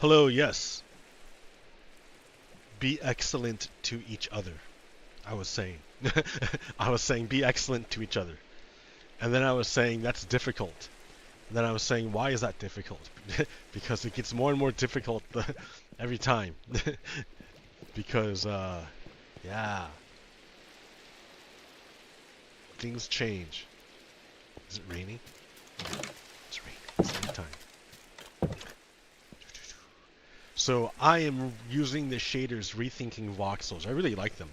Hello, yes. Be excellent to each other. I was saying. I was saying be excellent to each other. And then I was saying that's difficult. And then I was saying why is that difficult? Because it gets more and more difficult every time. Because yeah, things change. Is it raining? It's raining. It's nighttime. So I am using the shaders Rethinking Voxels. I really like them.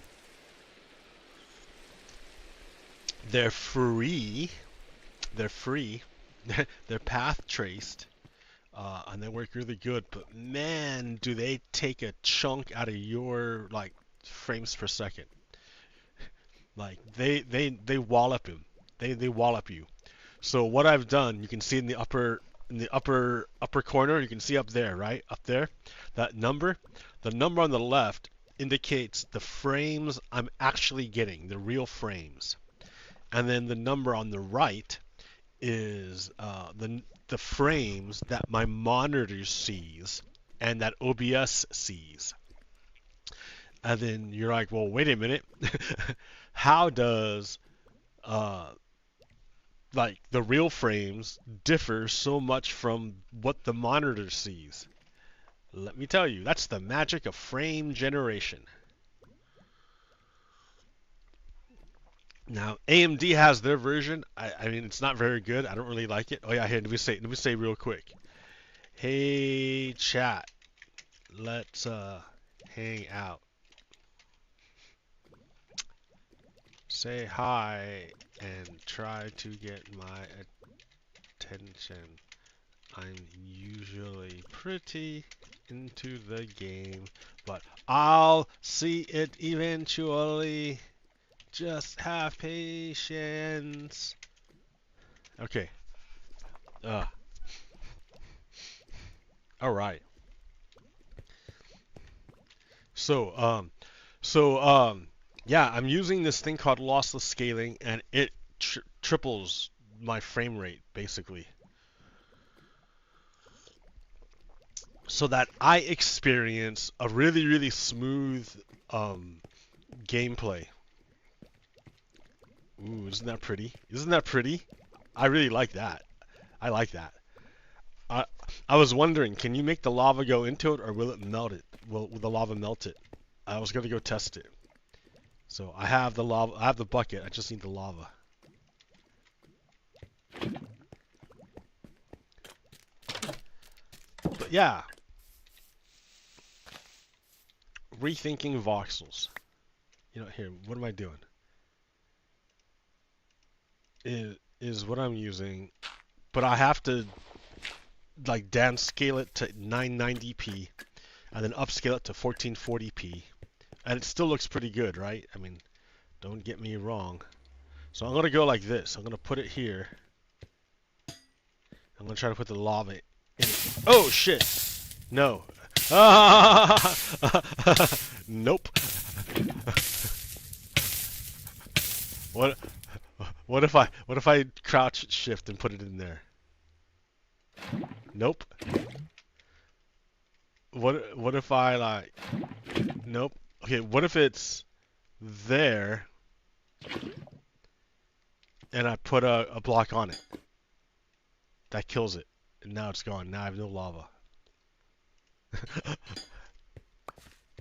They're free. They're free. They're path traced. And they work really good. But man, do they take a chunk out of your like frames per second. Like they wallop him. They wallop you. So what I've done, you can see in the upper corner, you can see up there, right? Up there, that number, the number on the left indicates the frames I'm actually getting, the real frames. And then the number on the right is the frames that my monitor sees and that OBS sees. And then you're like, well, wait a minute. How does like the real frames differ so much from what the monitor sees? Let me tell you, that's the magic of frame generation. Now, AMD has their version. I mean, it's not very good. I don't really like it. Oh yeah, here, let me say real quick. Hey chat, let's hang out. Say hi and try to get my attention. I'm usually pretty into the game, but I'll see it eventually. Just have patience. Okay. All right. So, yeah, I'm using this thing called Lossless Scaling, and it triples my frame rate, basically. So that I experience a really, really smooth gameplay. Ooh, isn't that pretty? Isn't that pretty? I really like that. I like that. I was wondering, can you make the lava go into it, or will it melt it? Will the lava melt it? I was gonna go test it. So I have the lava. I have the bucket. I just need the lava. But yeah, rethinking voxels. You know, here, what am I doing? Is what I'm using, but I have to like downscale it to 990p and then upscale it to 1440p, and it still looks pretty good, right? I mean, don't get me wrong. So I'm gonna go like this. I'm gonna put it here. I'm gonna try to put the lava in it. Oh shit! No. Nope. What if I crouch shift and put it in there? Nope. What if I like? Nope. Okay. What if it's there and I put a block on it? That kills it. And now it's gone. Now I have no lava.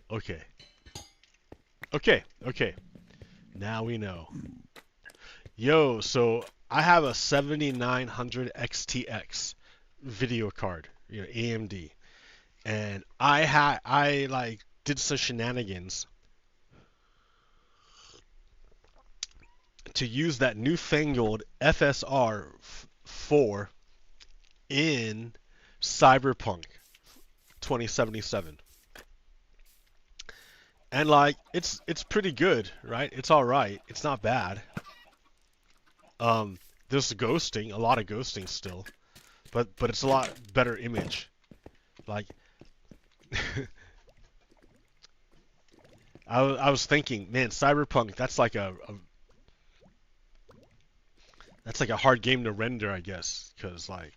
Okay. Okay. Now we know. Yo, so I have a 7900 XTX video card, you know, AMD. And I like did some shenanigans to use that newfangled FSR 4 in Cyberpunk 2077. And like it's pretty good, right? It's all right. It's not bad. There's ghosting, a lot of ghosting still, but it's a lot better image. Like I was thinking, man, Cyberpunk, that's like a hard game to render, I guess, because like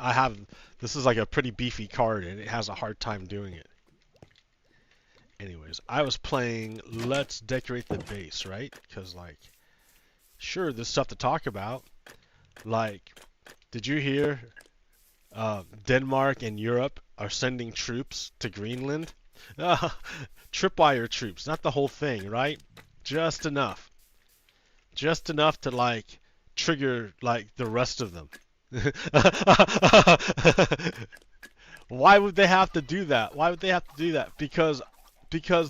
I have, this is like a pretty beefy card and it has a hard time doing it. Anyways, I was playing Let's Decorate the Base, right? Because, like, sure, there's stuff to talk about. Like, did you hear Denmark and Europe are sending troops to Greenland? Tripwire troops, not the whole thing, right? Just enough. Just enough to, like, trigger, like, the rest of them. Why would they have to do that? Why would they have to do that? Because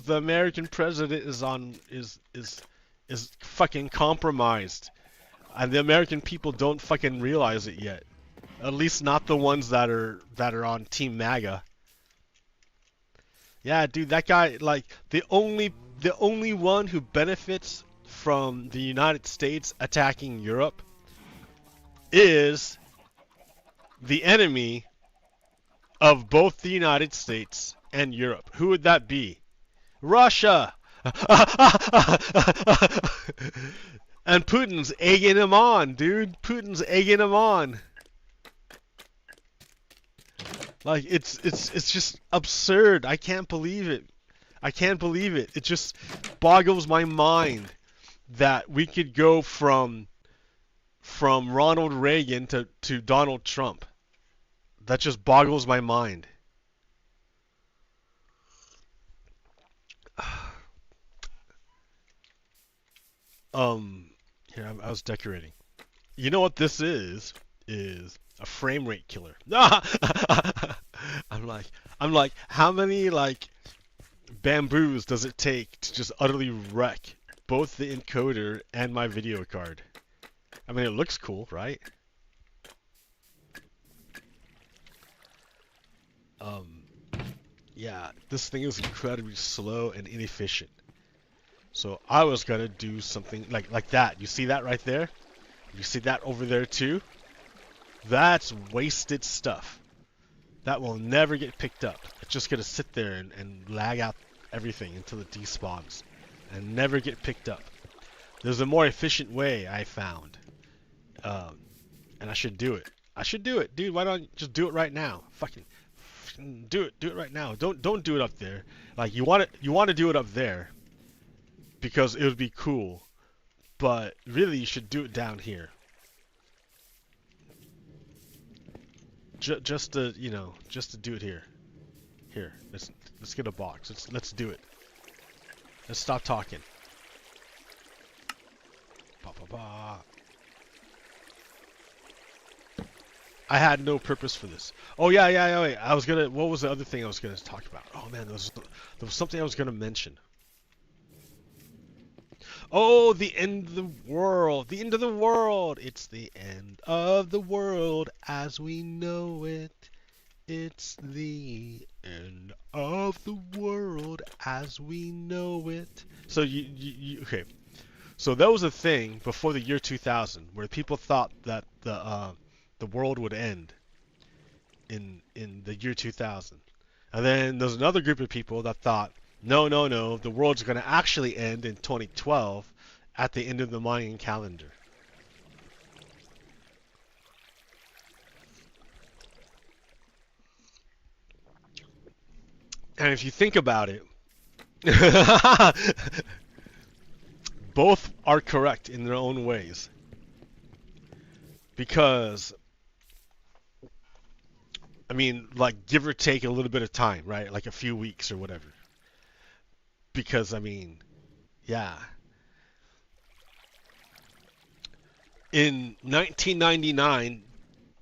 the American president is fucking compromised, and the American people don't fucking realize it yet. At least not the ones that are on Team MAGA. Yeah, dude, that guy, like, the only one who benefits from the United States attacking Europe is the enemy of both the United States and Europe. Who would that be? Russia! And Putin's egging him on, dude. Putin's egging him on. Like, it's just absurd. I can't believe it. I can't believe it. It just boggles my mind that we could go from Ronald Reagan to Donald Trump. That just boggles my mind. Here I was decorating. You know what this is? Is a frame rate killer. I'm like, how many like bamboos does it take to just utterly wreck both the encoder and my video card? I mean, it looks cool, right? Yeah, this thing is incredibly slow and inefficient. So I was gonna do something like that. You see that right there? You see that over there too? That's wasted stuff. That will never get picked up. It's just gonna sit there and lag out everything until it despawns and never get picked up. There's a more efficient way I found, and I should do it. I should do it, dude. Why don't you just do it right now? Fucking do it right now. Don't do it up there. Like you want to do it up there because it would be cool, but really you should do it down here. Just to do it here. Here, let's get a box. Let's do it. Let's stop talking. Ba, ba, ba. I had no purpose for this. Oh yeah. Wait. What was the other thing I was gonna talk about? Oh man, there was something I was gonna mention. Oh, the end of the world. The end of the world. It's the end of the world as we know it. It's the end of the world as we know it. So okay. So that was a thing before the year 2000 where people thought that the world would end in the year 2000. And then there's another group of people that thought, no, the world's going to actually end in 2012 at the end of the Mayan calendar. And if you think about it, both are correct in their own ways. Because, I mean, like, give or take a little bit of time, right? Like a few weeks or whatever. Because, I mean, yeah. In 1999,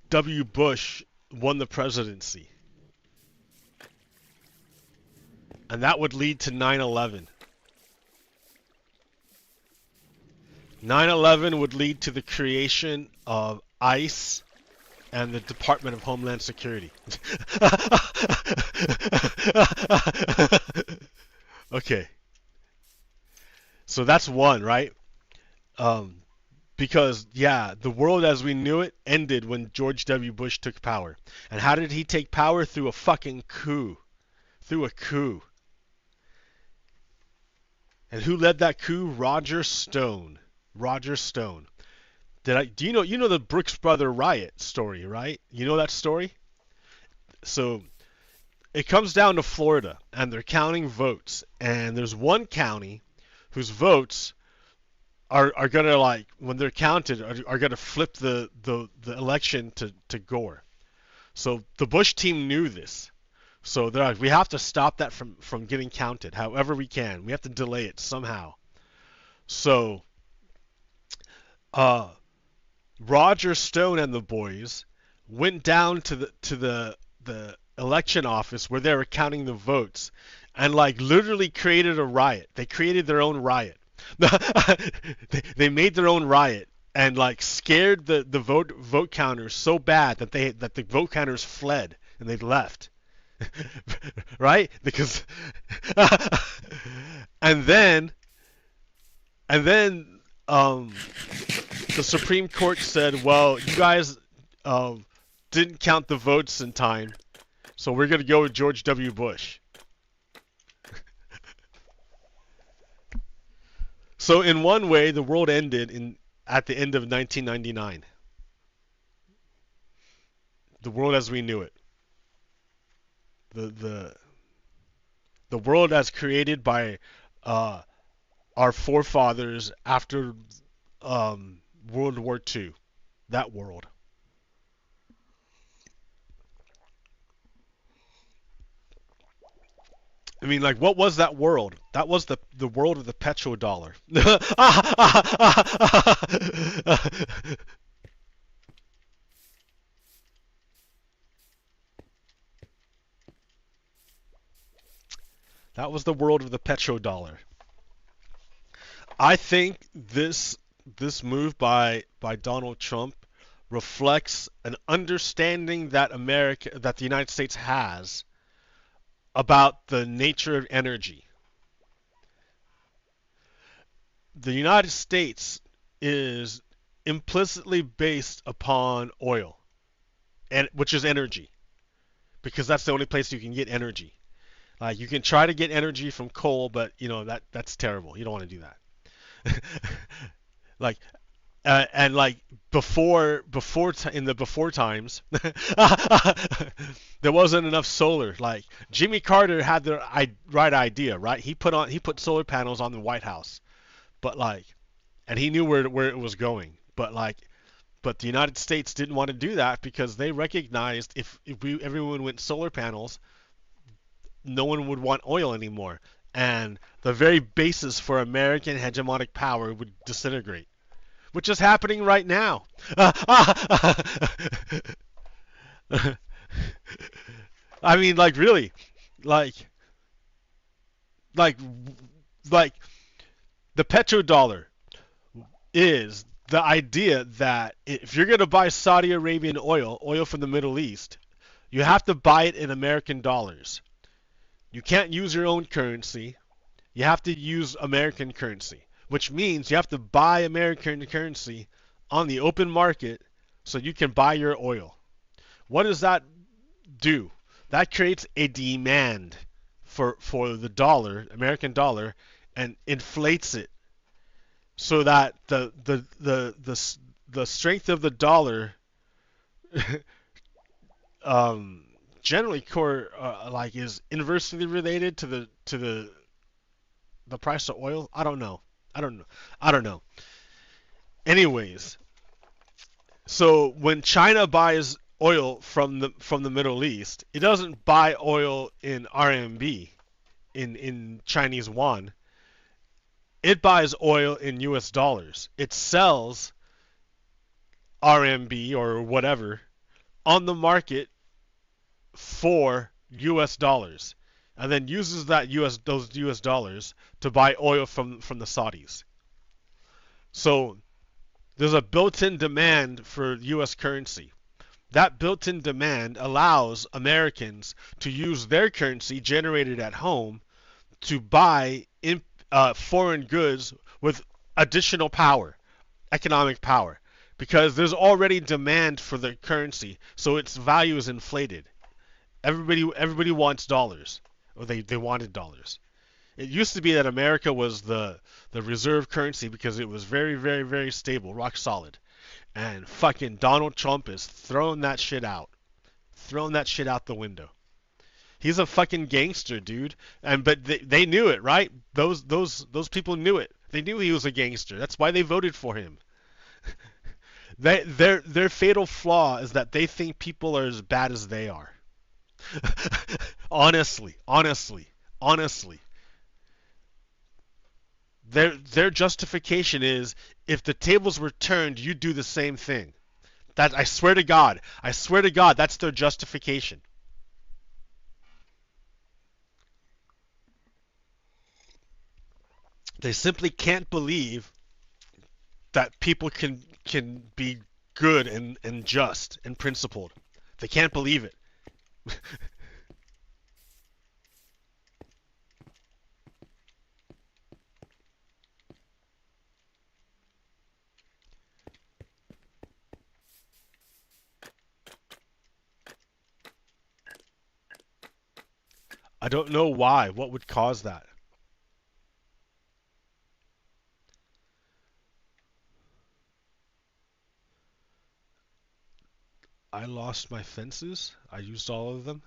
W. Bush won the presidency. And that would lead to 9/11. 9/11 would lead to the creation of ICE and the Department of Homeland Security. Okay. So that's one, right? Because, yeah, the world as we knew it ended when George W. Bush took power. And how did he take power? Through a fucking coup. Through a coup. And who led that coup? Roger Stone. Roger Stone. Do you know the Brooks Brother riot story, right? You know that story? So it comes down to Florida, and they're counting votes, and there's one county whose votes are gonna, like, when they're counted, are gonna flip the election to Gore. So the Bush team knew this. So they're like, we have to stop that from getting counted however we can. We have to delay it somehow. So uh, Roger Stone and the boys went down to the election office where they were counting the votes, and, like, literally created a riot. They created their own riot. They made their own riot and, like, scared the vote counters so bad that the vote counters fled and they left. Right? Because and then and then the Supreme Court said, well, you guys didn't count the votes in time, so we're going to go with George W. Bush. So in one way, the world ended at the end of 1999. The world as we knew it. The world as created by our forefathers after World War II. That world. I mean, like, what was that world? That was the world of the petrodollar. That was the world of the petrodollar. I think this move by Donald Trump reflects an understanding that the United States has about the nature of energy. The United States is implicitly based upon oil, and which is energy, because that's the only place you can get energy. Like, you can try to get energy from coal, but that's terrible. You don't want to do that. Like, and, like, in the before times, there wasn't enough solar. Like, Jimmy Carter had the right idea, right? He put solar panels on the White House, but, like, and he knew where it was going, but the United States didn't want to do that because they recognized if everyone went solar panels, no one would want oil anymore, and the very basis for American hegemonic power would disintegrate, which is happening right now. I mean, like, really, like, like, like the petrodollar is the idea that if you're going to buy Saudi Arabian oil from the Middle East, you have to buy it in American dollars. You can't use your own currency. You have to use American currency, which means you have to buy American currency on the open market so you can buy your oil. What does that do? That creates a demand for the dollar, American dollar, and inflates it so that the strength of the dollar generally is inversely related to the price of oil. I don't know. Anyways, so when China buys oil from the Middle East, it doesn't buy oil in RMB, in Chinese yuan. It buys oil in US dollars. It sells RMB or whatever on the market for US dollars, and then uses those US dollars to buy oil from the Saudis. So there's a built-in demand for US currency. That built-in demand allows Americans to use their currency generated at home to buy foreign goods with additional power, economic power, because there's already demand for the currency, so its value is inflated. Everybody wants dollars, or they wanted dollars. It used to be that America was the reserve currency because it was very, very, very stable, rock solid. And fucking Donald Trump is throwing that shit out. Throwing that shit out the window. He's a fucking gangster, dude. And but they knew it, right? Those people knew it. They knew he was a gangster. That's why they voted for him. Their fatal flaw is that they think people are as bad as they are. Honestly. Their justification is if the tables were turned, you'd do the same thing. That I swear to God, that's their justification. They simply can't believe that people can be good and just and principled. They can't believe it. I don't know why. What would cause that? I lost my fences. I used all of them.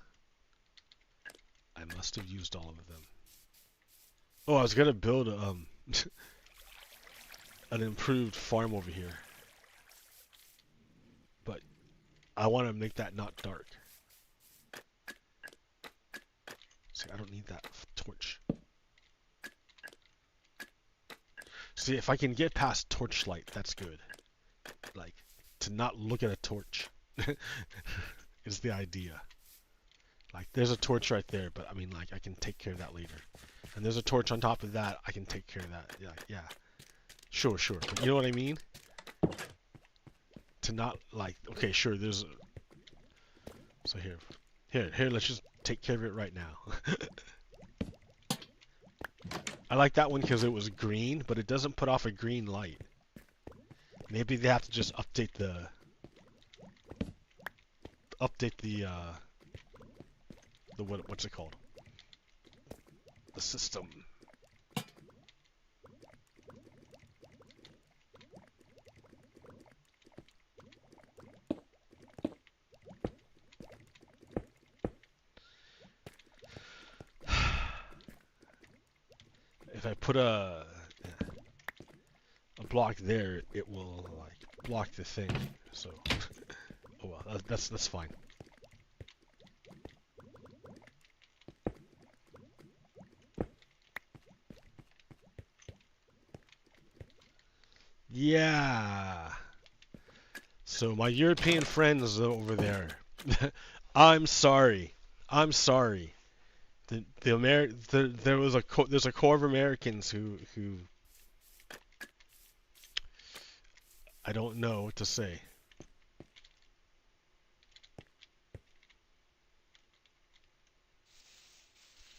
I must have used all of them. Oh, I was gonna build an improved farm over here, but I want to make that not dark. See, I don't need that torch. See, if I can get past torchlight, that's good. Like, to not look at a torch is the idea. Like, there's a torch right there, but I mean, like, I can take care of that later. And there's a torch on top of that, I can take care of that. Yeah. Sure. But you know what I mean? To not, like, okay, sure, there's... So here, let's just take care of it right now. I like that one because it was green, but it doesn't put off a green light. Maybe they have to just update the what's it called? The system. If I put a block there, it will like block the thing. So, oh well, that's fine. Yeah. So my European friends over there, I'm sorry. There's a core of Americans who I don't know what to say.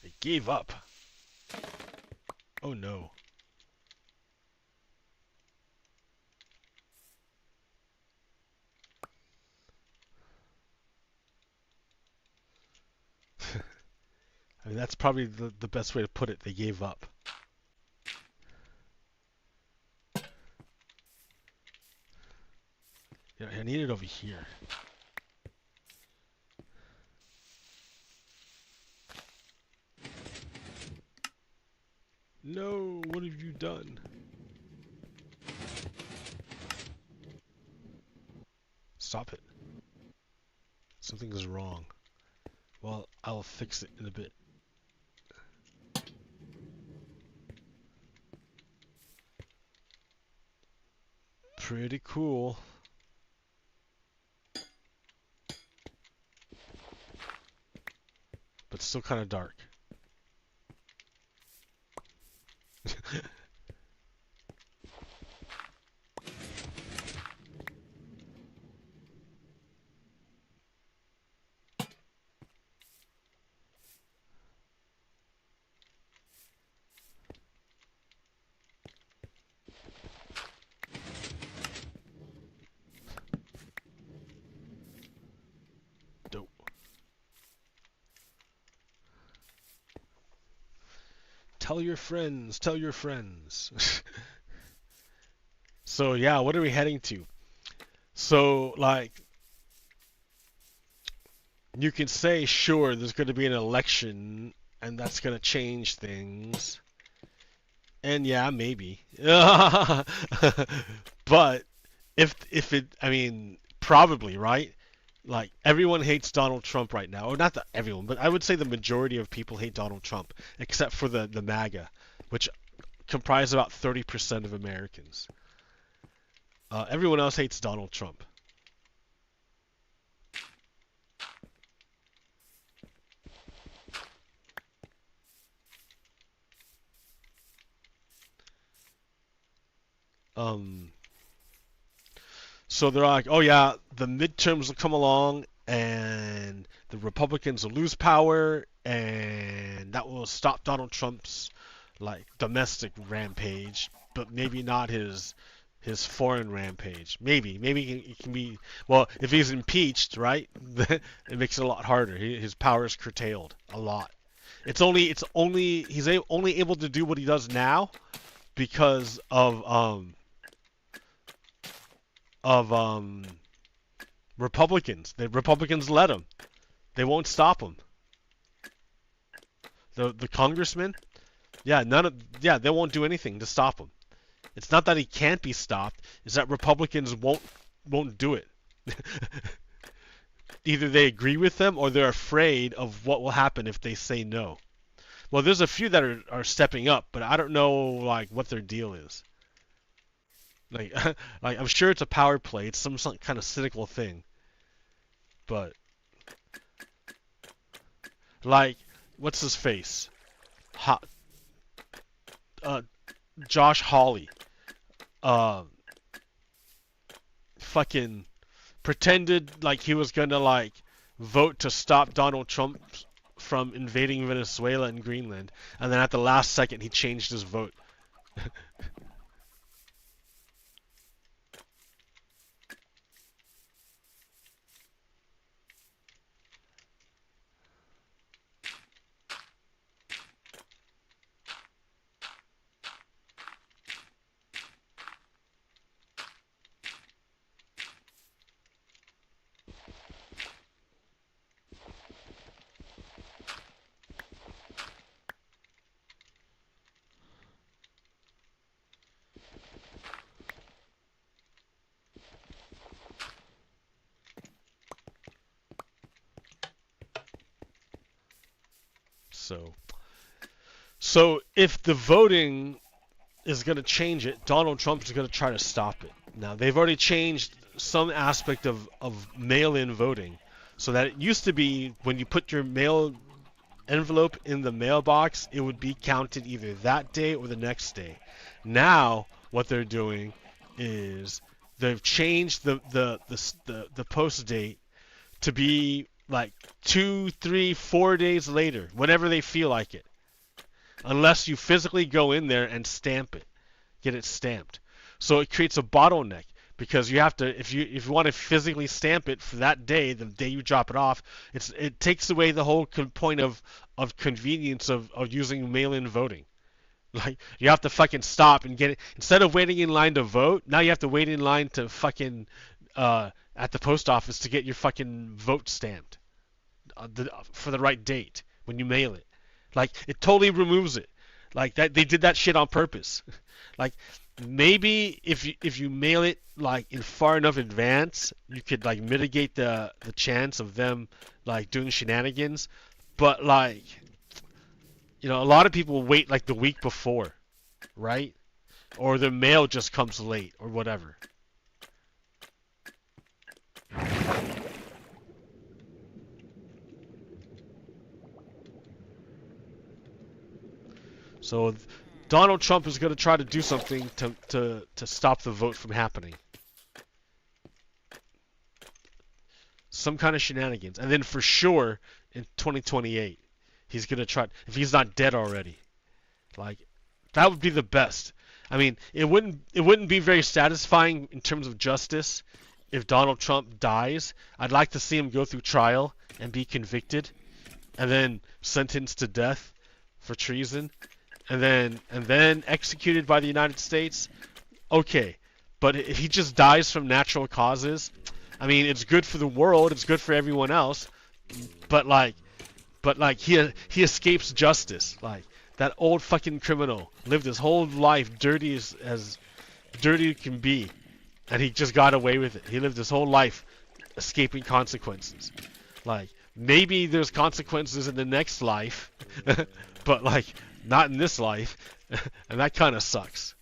They gave up. Oh no. I mean, that's probably the best way to put it. They gave up. Yeah, I need it over here. No, what have you done? Stop it. Something is wrong. Well, I'll fix it in a bit. Pretty cool. But still kind of dark. Dope. Tell your friends, tell your friends. So yeah, what are we heading to? So, like, you can say, sure, there's going to be an election, and that's going to change things. And yeah, maybe. But if it, I mean, probably, right? Like, everyone hates Donald Trump right now. Or not that everyone, but I would say the majority of people hate Donald Trump, except for the MAGA, which comprise about 30% of Americans. Everyone else hates Donald Trump. Um, so they're like, oh yeah, the midterms will come along and the Republicans will lose power and that will stop Donald Trump's like domestic rampage, but maybe not his foreign rampage. Maybe it can be, well, if he's impeached, right? It makes it a lot harder. His power is curtailed a lot. It's only only able to do what he does now because of Republicans. The Republicans let him. They won't stop him. The congressman, yeah, they won't do anything to stop him. It's not that he can't be stopped. It's that Republicans won't do it. Either they agree with them or they're afraid of what will happen if they say no. Well, there's a few that are stepping up, but I don't know like what their deal is. Like, like I'm sure it's a power play. It's some kind of cynical thing. But like, what's his face? Hot, uh, Josh Hawley. Uh, fucking pretended like he was gonna like vote to stop Donald Trump from invading Venezuela and Greenland, and then at the last second he changed his vote. So if the voting is going to change it, Donald Trump is going to try to stop it. Now, they've already changed some aspect of mail-in voting so that it used to be when you put your mail envelope in the mailbox, it would be counted either that day or the next day. Now, what they're doing is they've changed the post date to be like 2, 3, 4 days later, whenever they feel like it, unless you physically go in there and stamp it, get it stamped. So it creates a bottleneck because you have to, if you want to physically stamp it for that day, the day you drop it off, it takes away the whole point of convenience of using mail-in voting. Like, you have to fucking stop and get it instead of waiting in line to vote. Now you have to wait in line to fucking at the post office to get your fucking vote stamped for the right date when you mail it. Like, it totally removes it. Like, that they did that shit on purpose. Like, maybe if you mail it like in far enough advance, you could like mitigate the chance of them like doing shenanigans. But like, a lot of people wait like the week before, right? Or the mail just comes late or whatever. So Donald Trump is going to try to do something to stop the vote from happening. Some kind of shenanigans. And then for sure, in 2028, he's going to try, if he's not dead already. Like, that would be the best. I mean, it wouldn't be very satisfying in terms of justice if Donald Trump dies. I'd like to see him go through trial and be convicted and then sentenced to death for treason and then executed by the United States. Okay, But if he just dies from natural causes, I mean, it's good for the world, it's good for everyone else, but like, he escapes justice. Like that old fucking criminal lived his whole life dirty as dirty can be, and he just got away with it. He lived his whole life escaping consequences. Like maybe there's consequences in the next life, but like not in this life, and that kind of sucks.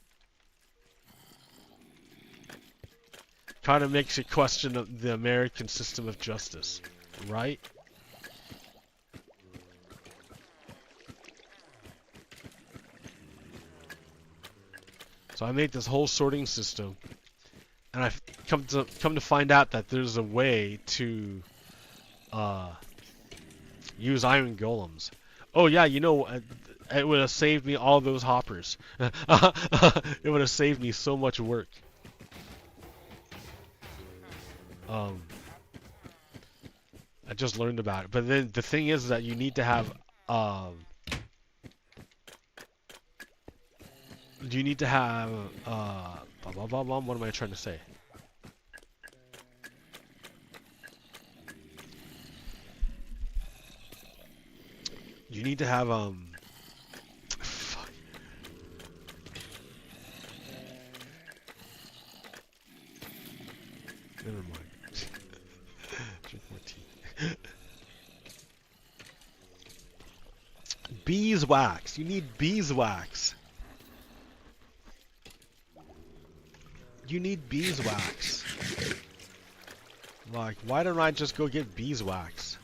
Kind of makes you question the American system of justice, right? So I made this whole sorting system, and I've come to find out that there's a way to use iron golems. Oh yeah, you know, it would have saved me all those hoppers. It would have saved me so much work. I just learned about it, but then the thing is that you need to have what am I trying to say? You need to have fuck. Never mind. Drink more tea. Beeswax. You need beeswax. You need beeswax. Like, why don't I just go get beeswax?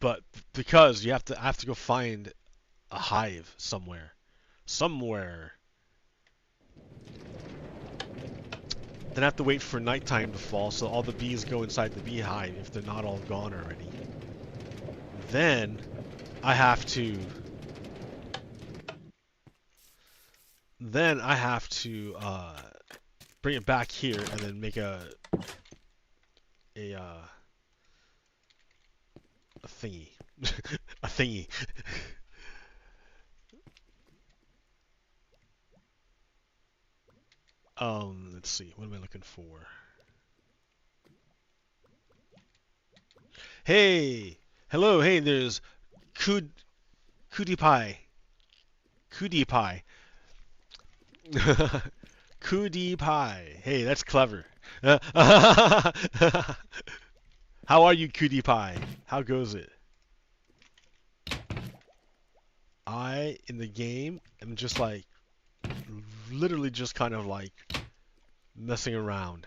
But because you have to go find a hive somewhere. Then I have to wait for nighttime to fall so all the bees go inside the beehive if they're not all gone already. Then I have to bring it back here and then make a thingy. A thingy. Let's see. What am I looking for? Hey! Hello, hey, there's Cootie Pie. Cootie Pie. Cootie Pie. Hey, that's clever. How are you, Cootie Pie? How goes it? I, in the game, am just like, literally just kind of like messing around.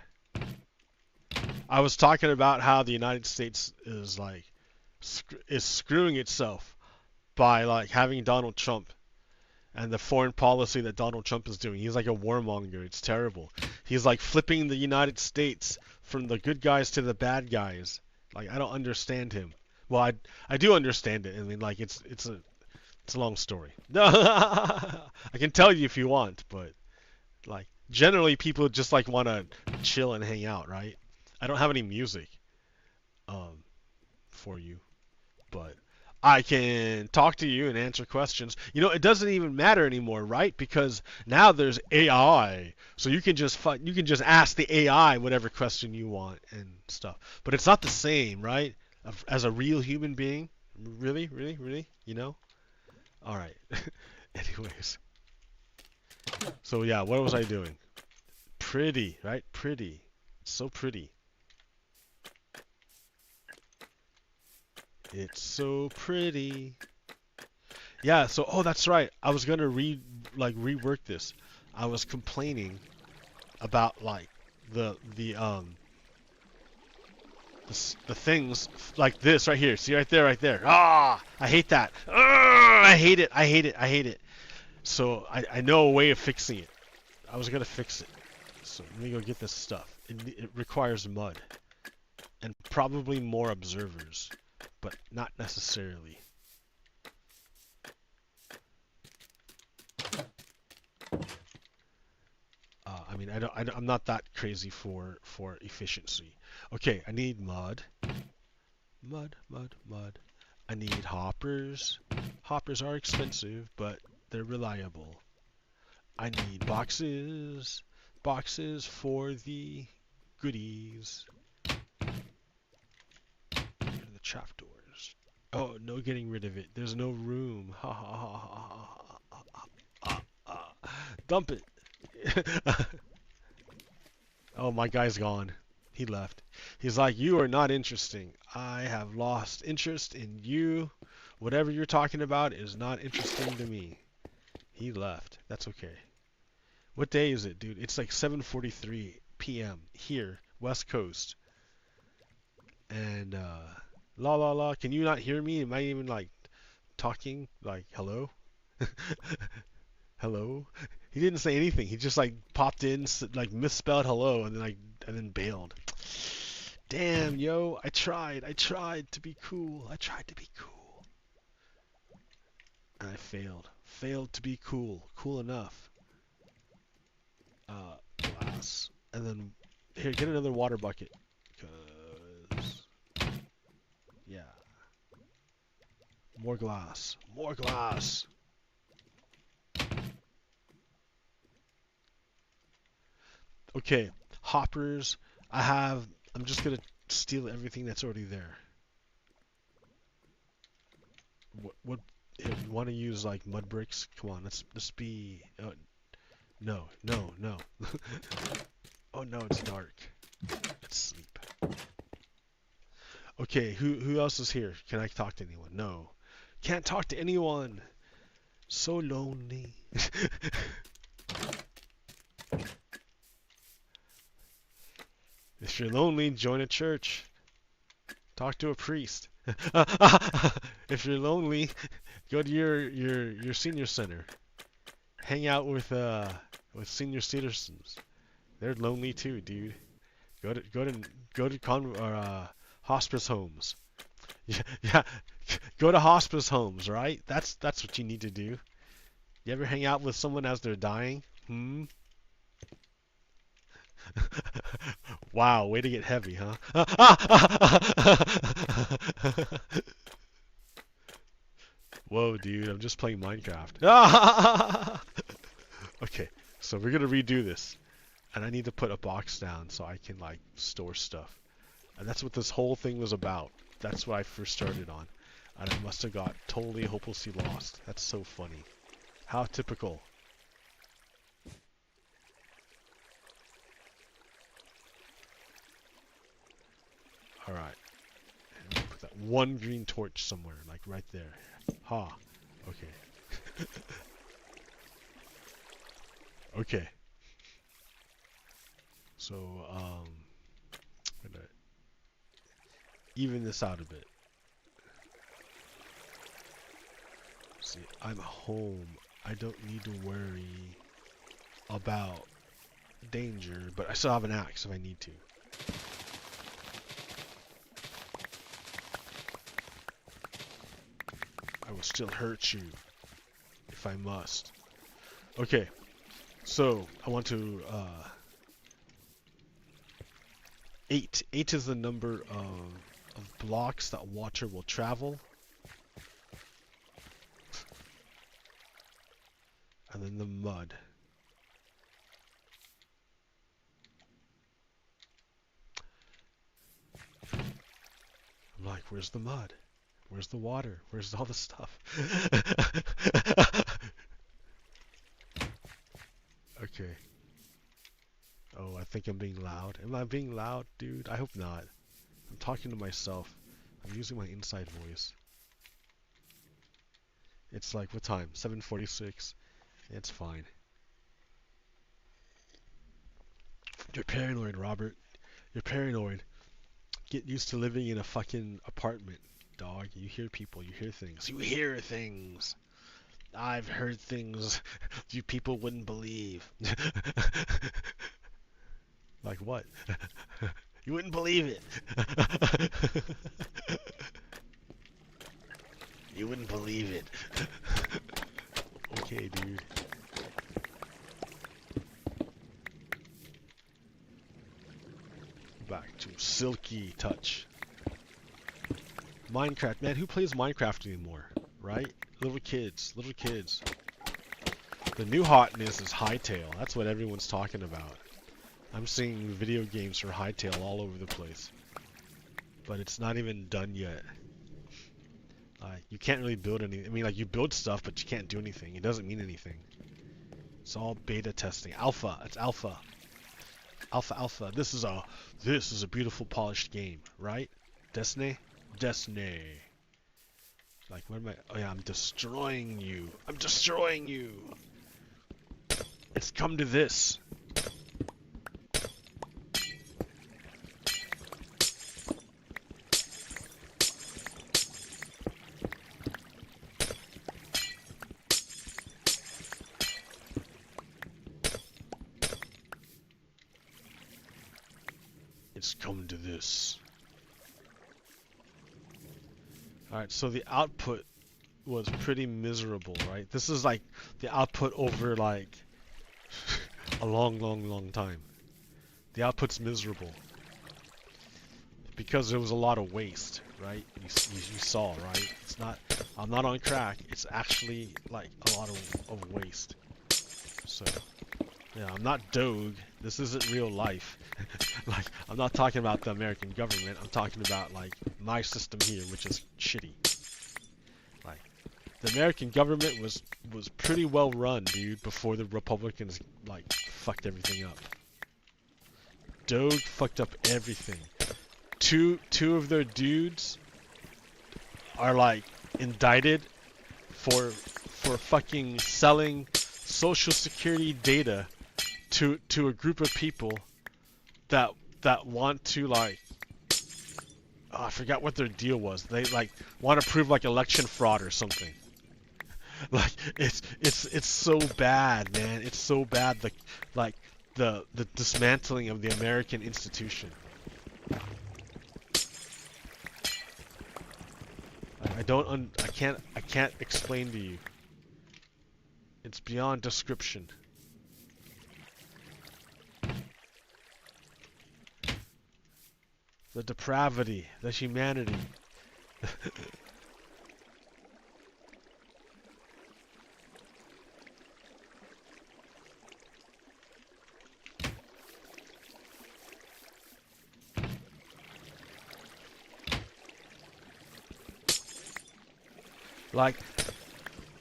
I was talking about how the United States is like is screwing itself by like having Donald Trump and the foreign policy that Donald Trump is doing. He's like a warmonger. It's terrible. He's like flipping the United States from the good guys to the bad guys. Like I don't understand him. Well, I do understand it. I mean, like it's a long story. I can tell you if you want, but like generally people just like want to chill and hang out, right? I don't have any music for you, but I can talk to you and answer questions. You know, it doesn't even matter anymore, right? Because now there's AI, so you can just ask the AI whatever question you want and stuff. But it's not the same, right? As a real human being, really, really, really, you know? All right. Anyways, so yeah, what was I doing? Pretty, right? Pretty, so pretty. It's so pretty. Yeah, so oh that's right. I was gonna rework this. I was complaining about like the things like this right here. See right there. Ah, I hate that. I hate it. So I know a way of fixing it. I was gonna fix it. So let me go get this stuff. It requires mud and probably more observers, but not necessarily. I mean, I'm not that crazy for efficiency. Okay, I need mud. Mud. I need hoppers. Hoppers are expensive, but they're reliable. I need boxes. Boxes for the goodies. Where are the trapdoors? Oh, no getting rid of it. There's no room. Ha ha ha ha ha ha ha. Dump it. Oh, my guy's gone. He left. He's like, you are not interesting. I have lost interest in you. Whatever you're talking about is not interesting to me. He left. That's okay. What day is it, dude? It's like 7:43 p.m. here, West Coast. And la la la. Can you not hear me? Am I even like talking? Like hello? Hello? He didn't say anything. He just like popped in, like misspelled hello, and then bailed. Damn, yo, I tried to be cool. I tried to be cool. And I failed. Failed to be cool. Cool enough. Glass. And then, here, get another water bucket. Cause, yeah. More glass. More glass. Okay, hoppers. I'm just gonna steal everything that's already there. What if you want to use like mud bricks? Come on, let's be. No, no, no. Oh no, it's dark. Let's sleep. Okay, who else is here? Can I talk to anyone? No. Can't talk to anyone. So lonely. If you're lonely, join a church. Talk to a priest. If you're lonely, go to your senior center. Hang out with senior citizens. They're lonely too, dude. Go to hospice homes. Yeah, yeah. Go to hospice homes, right? That's what you need to do. You ever hang out with someone as they're dying? Hmm? Wow, way to get heavy, huh? Whoa, dude, I'm just playing Minecraft. Okay, so we're gonna redo this. And I need to put a box down so I can, like, store stuff. And that's what this whole thing was about. That's what I first started on. And I must have got totally hopelessly lost. That's so funny. How typical. Alright. And put that one green torch somewhere, like right there. Ha. Okay. Okay. So, I'm gonna even this out a bit. See, I'm home. I don't need to worry about danger, but I still have an axe if I need to. I will still hurt you if I must. Okay, so I want to 8. 8 is the number of blocks that water will travel. And then the mud. I'm like, where's the mud? Where's the water? Where's all the stuff? Okay. Oh, I think I'm being loud. Am I being loud, dude? I hope not. I'm talking to myself. I'm using my inside voice. It's like, what time? 7:46. It's fine. You're paranoid, Robert. You're paranoid. Get used to living in a fucking apartment, dog. You hear people, you hear things. You hear things. I've heard things you people wouldn't believe. Like what? You wouldn't believe it. You wouldn't believe it. Okay, dude. Back to silky touch. Minecraft, man, who plays Minecraft anymore, right? Little kids, little kids. The new hotness is Hightail. That's what everyone's talking about. I'm seeing video games for Hightail all over the place. But it's not even done yet. You can't really build anything. I mean, like, you build stuff, but you can't do anything. It doesn't mean anything. It's all beta testing. Alpha. It's alpha. Alpha. This is a beautiful, polished game, right? Destiny? Destiny. Like, what am I? Oh yeah, I'm destroying you. I'm destroying you. It's come to this. It's come to this. Alright, so the output was pretty miserable, right? This is like the output over like a long time. The output's miserable. Because there was a lot of waste, right? You saw, right? It's not, I'm not on crack, it's actually like a lot of waste. So, yeah, I'm not Doge. This isn't real life. Like, I'm not talking about the American government. I'm talking about, like, my system here, which is shitty. Like, the American government was pretty well run, dude, before the Republicans, like, fucked everything up. Doge fucked up everything. Two of their dudes are, like, indicted for fucking selling social security data to a group of people that want to, like, oh, I forgot what their deal was. They, like, want to prove, like, election fraud or something. Like, it's so bad, man. It's so bad. The dismantling of the American institution. I can't explain to you. It's beyond description. The depravity, the humanity. Like,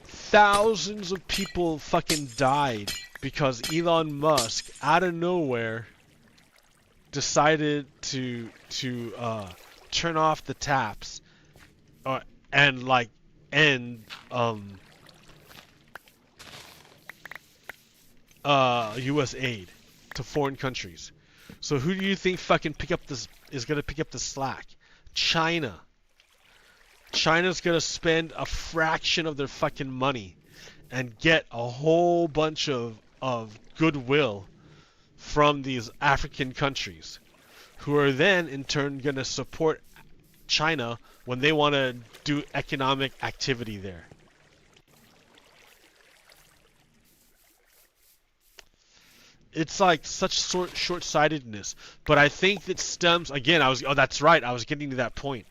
thousands of people fucking died because Elon Musk, out of nowhere, decided to turn off the taps and, like, end U.S. aid to foreign countries. So who do you think fucking is gonna pick up the slack? China. China's gonna spend a fraction of their fucking money and get a whole bunch of goodwill from these African countries, who are then in turn gonna support China when they want to do economic activity there. It's like such short-sightedness, but I think it stems again. That's right. I was getting to that point.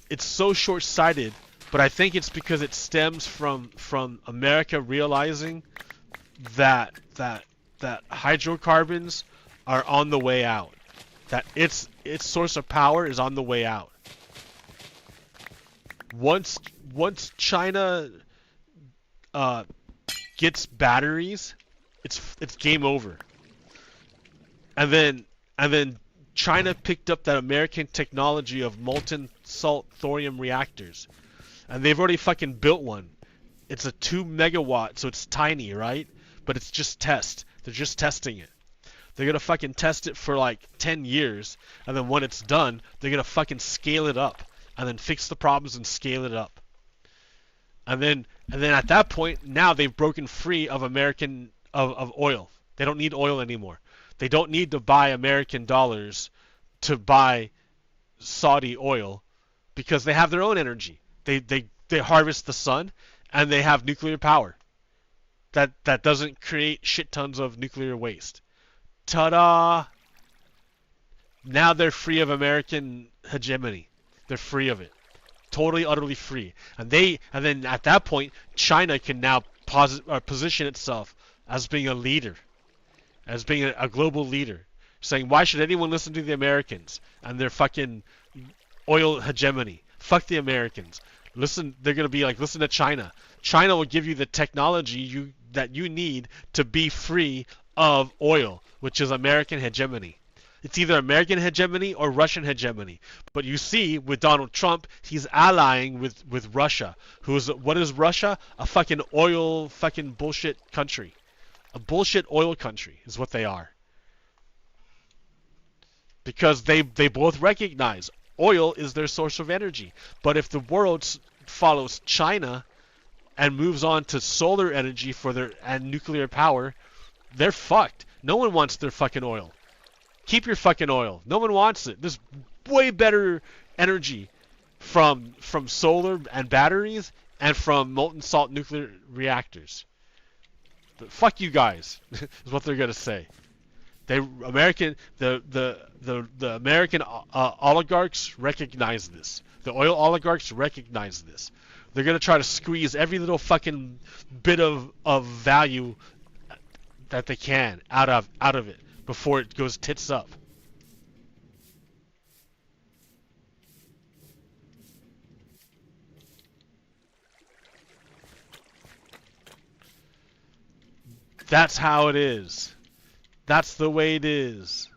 It's so short-sighted, but I think it's because it stems from America realizing that hydrocarbons are on the way out. That its source of power is on the way out. Once China gets batteries, it's game over. And then China picked up that American technology of molten salt thorium reactors, and they've already fucking built one. It's a 2 megawatt, so it's tiny, right? But it's just test. They're just testing it. They're gonna fucking test it for like 10 years, and then when it's done, they're gonna fucking scale it up, and then fix the problems and scale it up. And then at that point, now they've broken free of American of oil. They don't need oil anymore. They don't need to buy American dollars to buy Saudi oil because they have their own energy. They harvest the sun, and they have nuclear power. That doesn't create shit tons of nuclear waste. Ta-da! Now they're free of American hegemony. They're free of it. totally utterly free. And then at that point, China can now position itself as being a leader, as being a global leader, saying why should anyone listen to the Americans and their fucking oil hegemony? Fuck the Americans. Listen, they're gonna be like, listen to China. China will give you the technology that you need to be free of oil, which is American hegemony. It's either American hegemony or Russian hegemony. But you see, with Donald Trump, he's allying with Russia. What is Russia? A fucking oil fucking bullshit country. A bullshit oil country is what they are. Because they both recognize oil is their source of energy. But if the world follows China and moves on to solar energy and nuclear power, they're fucked. No one wants their fucking oil. Keep your fucking oil. No one wants it. There's way better energy from solar and batteries and from molten salt nuclear reactors. But fuck you guys, is what they're gonna say. The American oligarchs recognize this. The oil oligarchs recognize this. They're gonna try to squeeze every little fucking bit of value that they can out of it before it goes tits up. That's how it is. That's the way it is.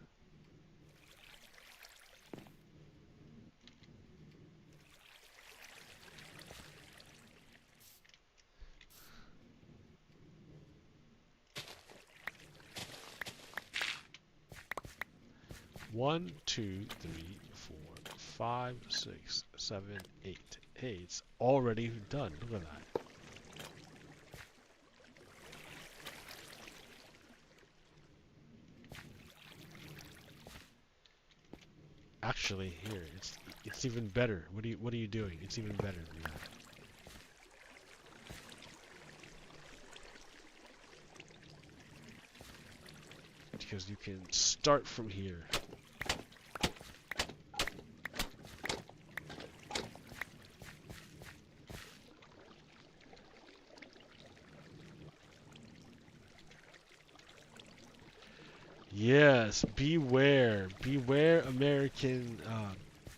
One, two, three, 4, 5, 6, 7, 8. Hey, it's already done. Look at that. Actually, here it's even better. What are you doing? It's even better than that. Because you can start from here. Yes, beware American,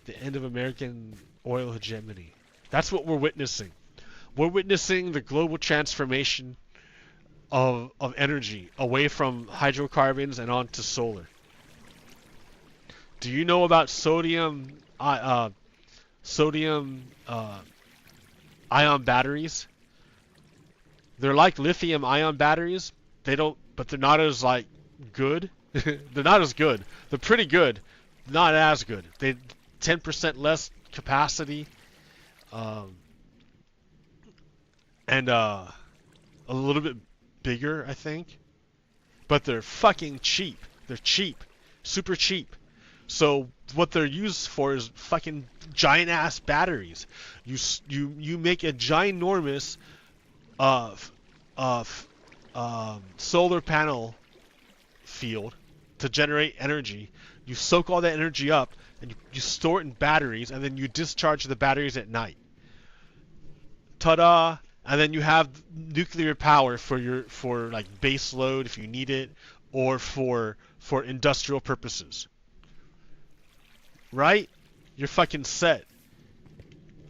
the end of American oil hegemony. That's what we're witnessing. We're witnessing the global transformation of energy away from hydrocarbons and onto solar. Do you know about sodium ion batteries? They're like lithium ion batteries. But they're not as like good. They're not as good. They're pretty good, not as good. They 10% less capacity, and a little bit bigger, I think. But they're fucking cheap. They're cheap, super cheap. So what they're used for is fucking giant ass batteries. You make a ginormous solar panel field to generate energy. You soak all that energy up and you store it in batteries, and then you discharge the batteries at night. Ta-da! And then you have nuclear power for like base load if you need it, or for industrial purposes. Right? You're fucking set.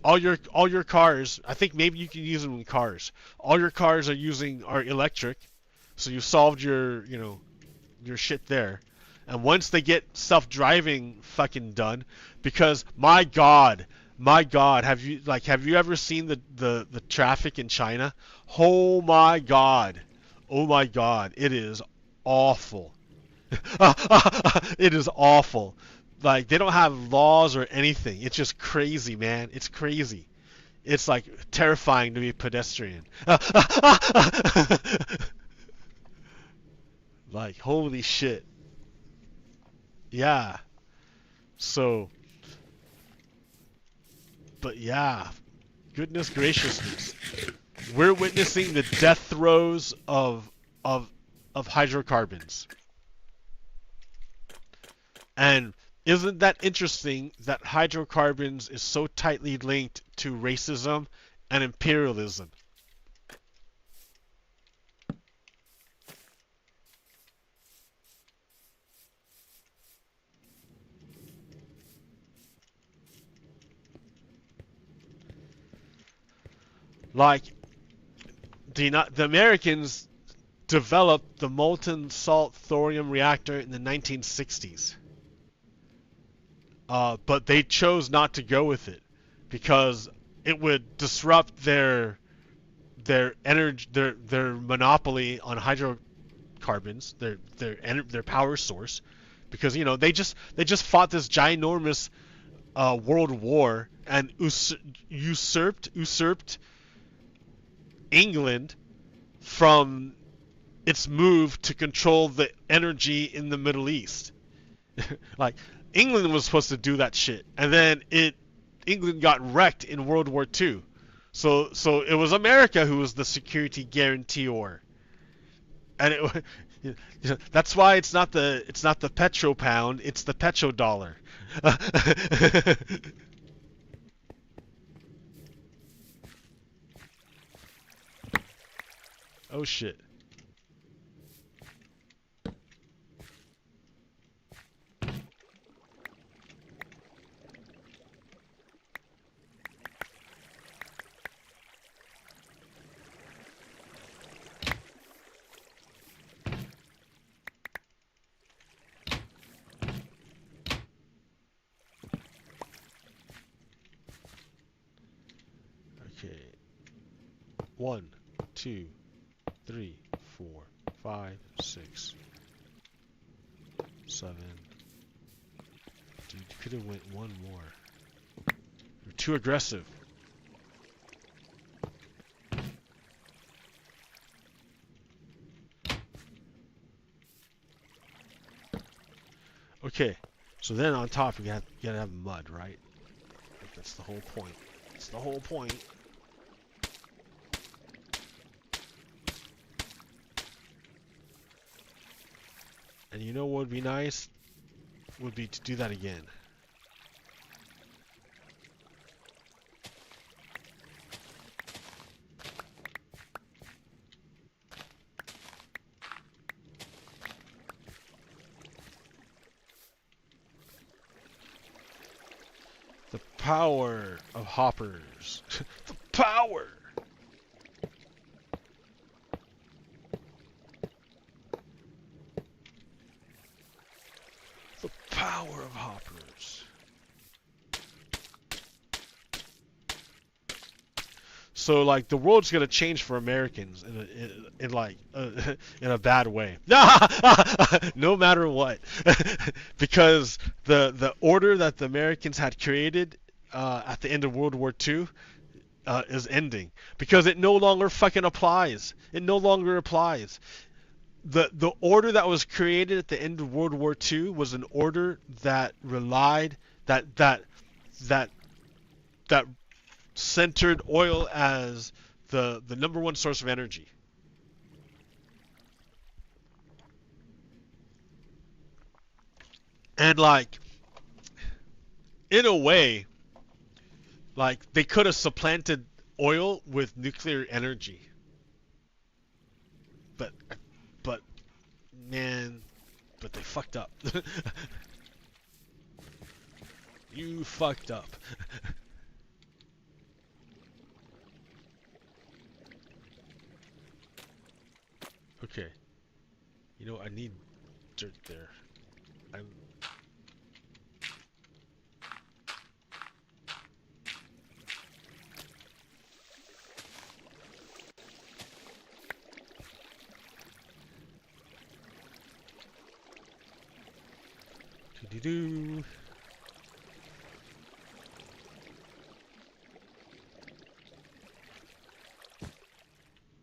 All your cars, I think maybe you can use them in cars. All your cars are electric, so you solved your shit there. And once they get self-driving fucking done, because my god, have you ever seen the traffic in China? Oh my god, it is awful. It is awful. Like, they don't have laws or anything. It's just crazy, man. It's crazy. It's like terrifying to be a pedestrian. Like, holy shit. Yeah. So, but yeah, goodness graciousness. We're witnessing the death throes of hydrocarbons. And Isn't that interesting that hydrocarbons is so tightly linked to racism and imperialism? Like the Americans developed the molten salt thorium reactor in the 1960s. But they chose not to go with it because it would disrupt their energy, their monopoly on hydrocarbons, their power source, because they just fought this ginormous world war and usurped England from its move to control the energy in the Middle East. Like England was supposed to do that shit, and then England got wrecked in World War II. So it was America who was the security guarantor, and that's why it's not the petro pound, it's the petrodollar. Oh shit. Okay. 1, 2, 3, 4, 5, 6, 7. Dude, you could have went one more. You're too aggressive. Okay, so then on top you gotta have mud, right? Like, that's the whole point. That's the whole point. And you know what would be nice? Would be to do that again. The power of hoppers. The power! The power of hoppers. So like the world's gonna change for Americans in like in a bad way. No matter what, because the order that the Americans had created at the end of World War II is ending because it no longer fucking applies. It no longer applies. The order that was created at the end of World War II was an order that relied that centered oil as the number one source of energy. And like in a way, like they could have supplanted oil with nuclear energy. But man, but they fucked up. You fucked up. Okay. You know, I need dirt there. I'm... Do-do-do.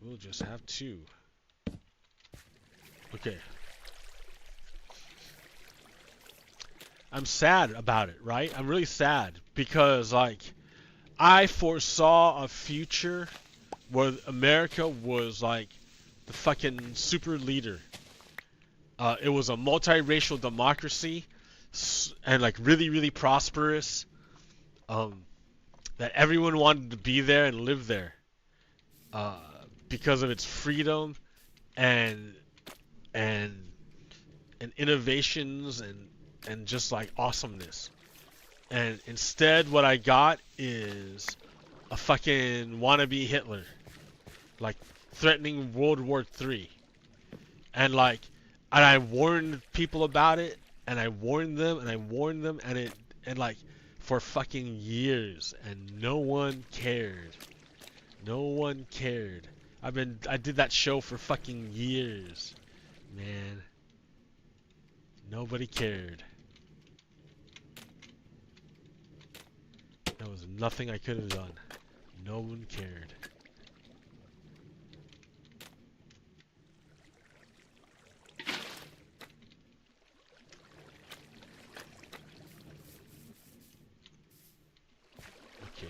We'll just have two. Okay. I'm sad about it, right? I'm really sad because, like, I foresaw a future where America was, like, the fucking super leader. It was a multiracial democracy and like really, really prosperous. Um, that everyone wanted to be there and live there, uh, because of its freedom and and and innovations and just like awesomeness. And instead, what I got is a fucking wannabe Hitler, like threatening World War III. And like, and I warned people about it, and I warned them, and I warned them, and like, for fucking years, and no one cared. No one cared. I did that show for fucking years, man. Nobody cared. There was nothing I could have done. No one cared. Okay.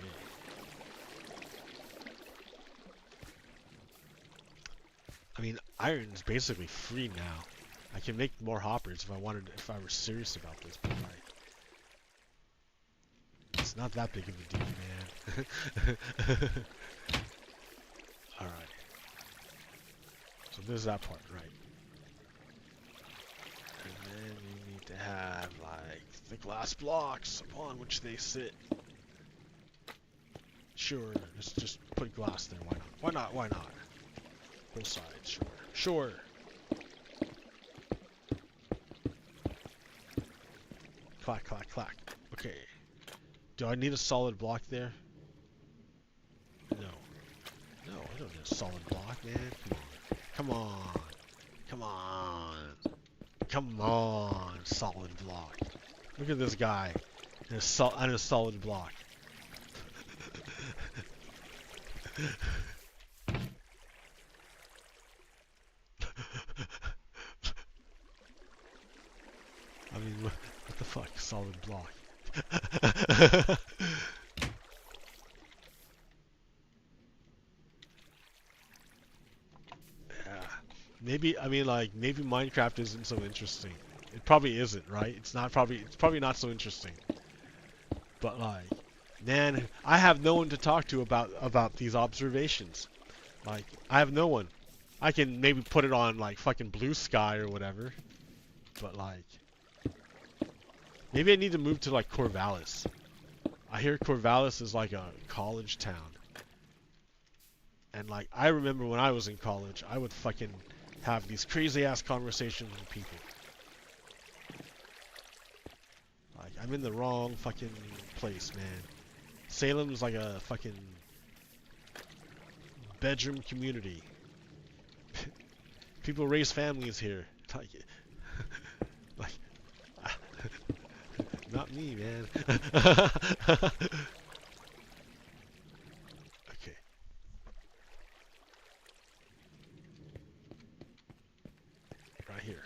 I mean, iron's basically free now. I can make more hoppers if I were serious about this, but like, it's not that big of a deal, man. Alright. So there's that part, right? And then you need to have, like, the glass blocks upon which they sit. Sure, let's just put glass there, why not? Why not? Why not? Both sides, sure. Sure! Clack, clack, clack. Okay. Do I need a solid block there? No. No, I don't need a solid block, man. Come on. Come on. Come on, solid block. Look at this guy and a solid block. I mean, what the fuck? Solid block. Yeah. Maybe, I mean, like, maybe Minecraft isn't so interesting. It probably isn't, right? It's probably not so interesting. But like, man, I have no one to talk to about these observations. Like, I have no one. I can maybe put it on like fucking Blue Sky or whatever. But like, maybe I need to move to like Corvallis. I hear Corvallis is like a college town. And like, I remember when I was in college, I would fucking have these crazy ass conversations with people. Like, I'm in the wrong fucking place, man. Salem's like a fucking bedroom community. People raise families here. Like, like not me, man. Okay. Right here.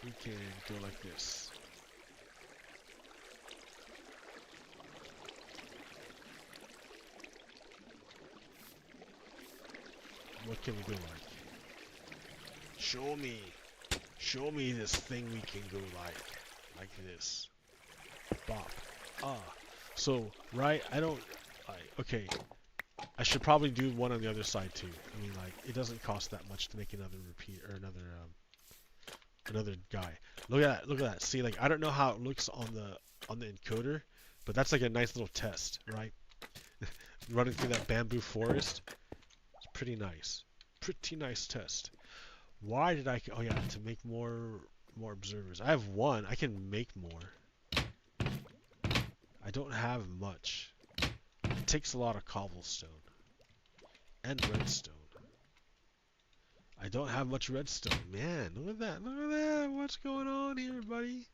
We can go like this. What can we go like? Show me. Show me this thing we can go like this. Bop. Ah. So, right, I don't, okay. I should probably do one on the other side too. I mean, like, it doesn't cost that much to make another repeat, or another guy. Look at that, look at that. See, like, I don't know how it looks on the encoder, but that's like a nice little test, right? Running through that bamboo forest. It's pretty nice. Pretty nice test. Why did I, oh yeah, to make more observers. I have one, I can make more. I don't have much. It takes a lot of cobblestone. And redstone. I don't have much redstone. Man, look at that. Look at that. What's going on here, buddy?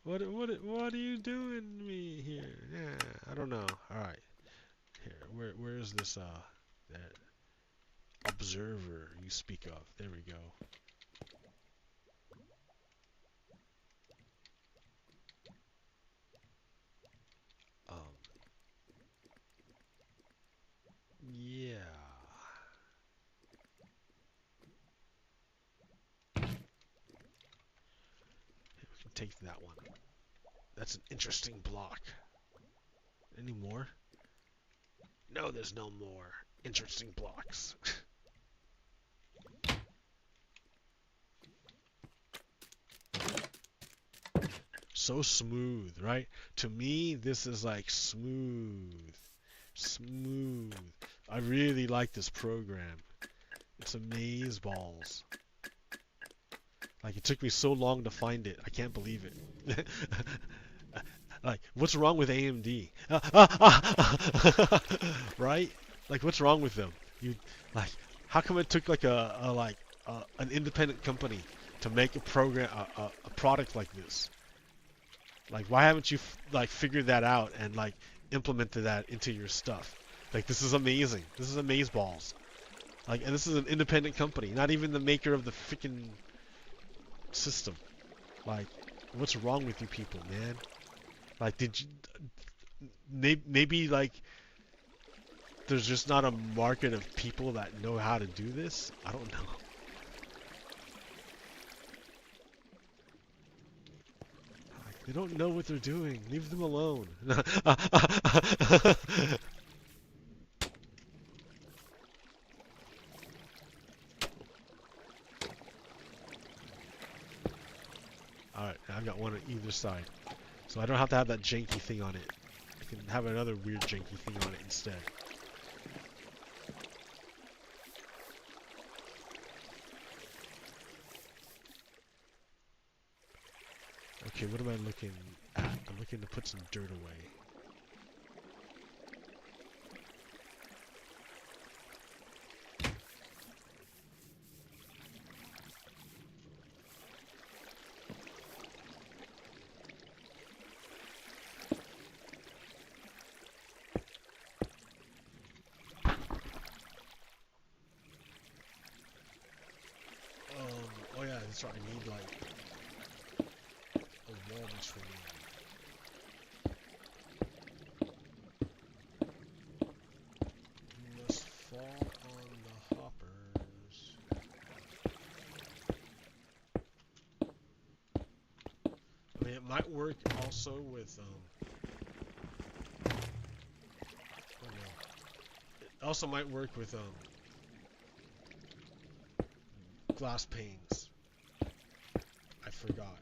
What are you doing to me here? Yeah, I don't know. All right. Here, where's this that observer you speak of? There we go. Yeah. take that one. That's an interesting block. Any more? No, there's no more interesting blocks. So smooth, right? To me, this is like smooth. Smooth. I really like this program. It's amazeballs. Like, it took me so long to find it. I can't believe it. Like, what's wrong with AMD? Right? Like, what's wrong with them? You like, how come it took like an independent company to make a program, a product like this? Like, why haven't you like figured that out and like implemented that into your stuff? Like, this is amazing. This is amazeballs. Like, and this is an independent company, not even the maker of the freaking system. Like, what's wrong with you people, man? Like, did you maybe like there's just not a market of people that know how to do this? I don't know. Like, they don't know what they're doing. Leave them alone. Alright, I've got one on either side. So I don't have to have that janky thing on it. I can have another weird janky thing on it instead. Okay, what am I looking at? I'm looking to put some dirt away. Oh yeah, that's right, I need like a wall between them. Must fall on the hoppers. I mean, it might work also with oh no. It also might work with glass panes. I forgot.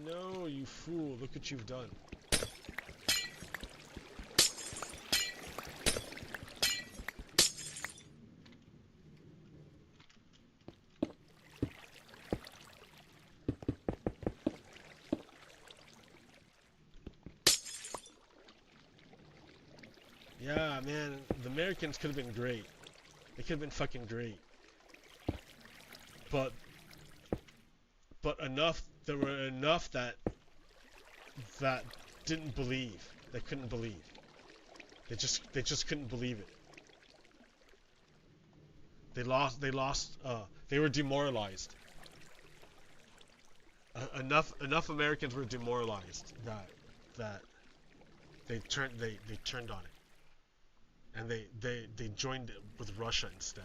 No, you fool, look what you've done. Yeah, man, the Americans could have been great. They could have been fucking great. But enough, there were enough that didn't believe. They couldn't believe. They just couldn't believe it. They were demoralized. Enough Americans were demoralized that they turned on it. And they joined with Russia instead.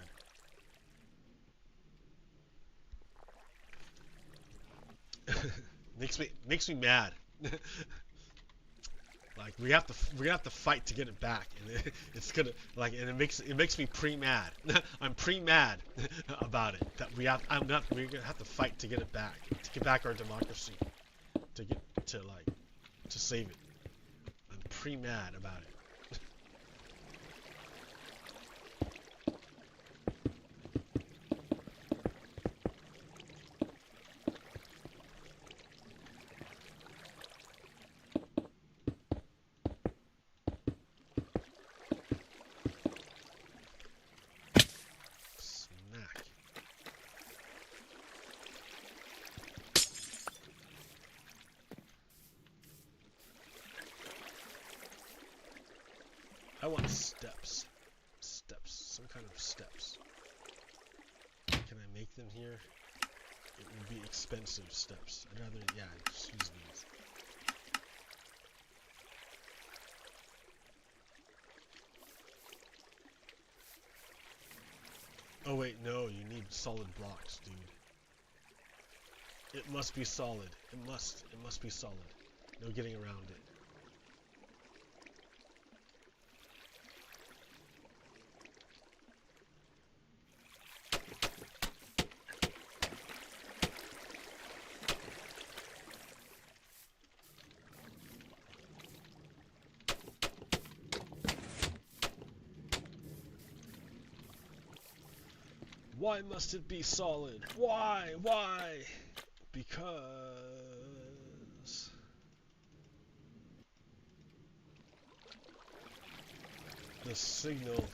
makes me mad. Like, we have to fight to get it back, and it's gonna like, and it makes me pre-mad. I'm pre-mad about it. That we're gonna have to fight to get it back, to get back our democracy, to save it. I'm pre-mad about it. I want steps. Some kind of steps. Can I make them here? It would be expensive steps. I'd rather, yeah, just use these. Oh wait, no, you need solid blocks, dude. It must be solid. It must be solid. No getting around it. Why must it be solid? Why? Why? Because the signal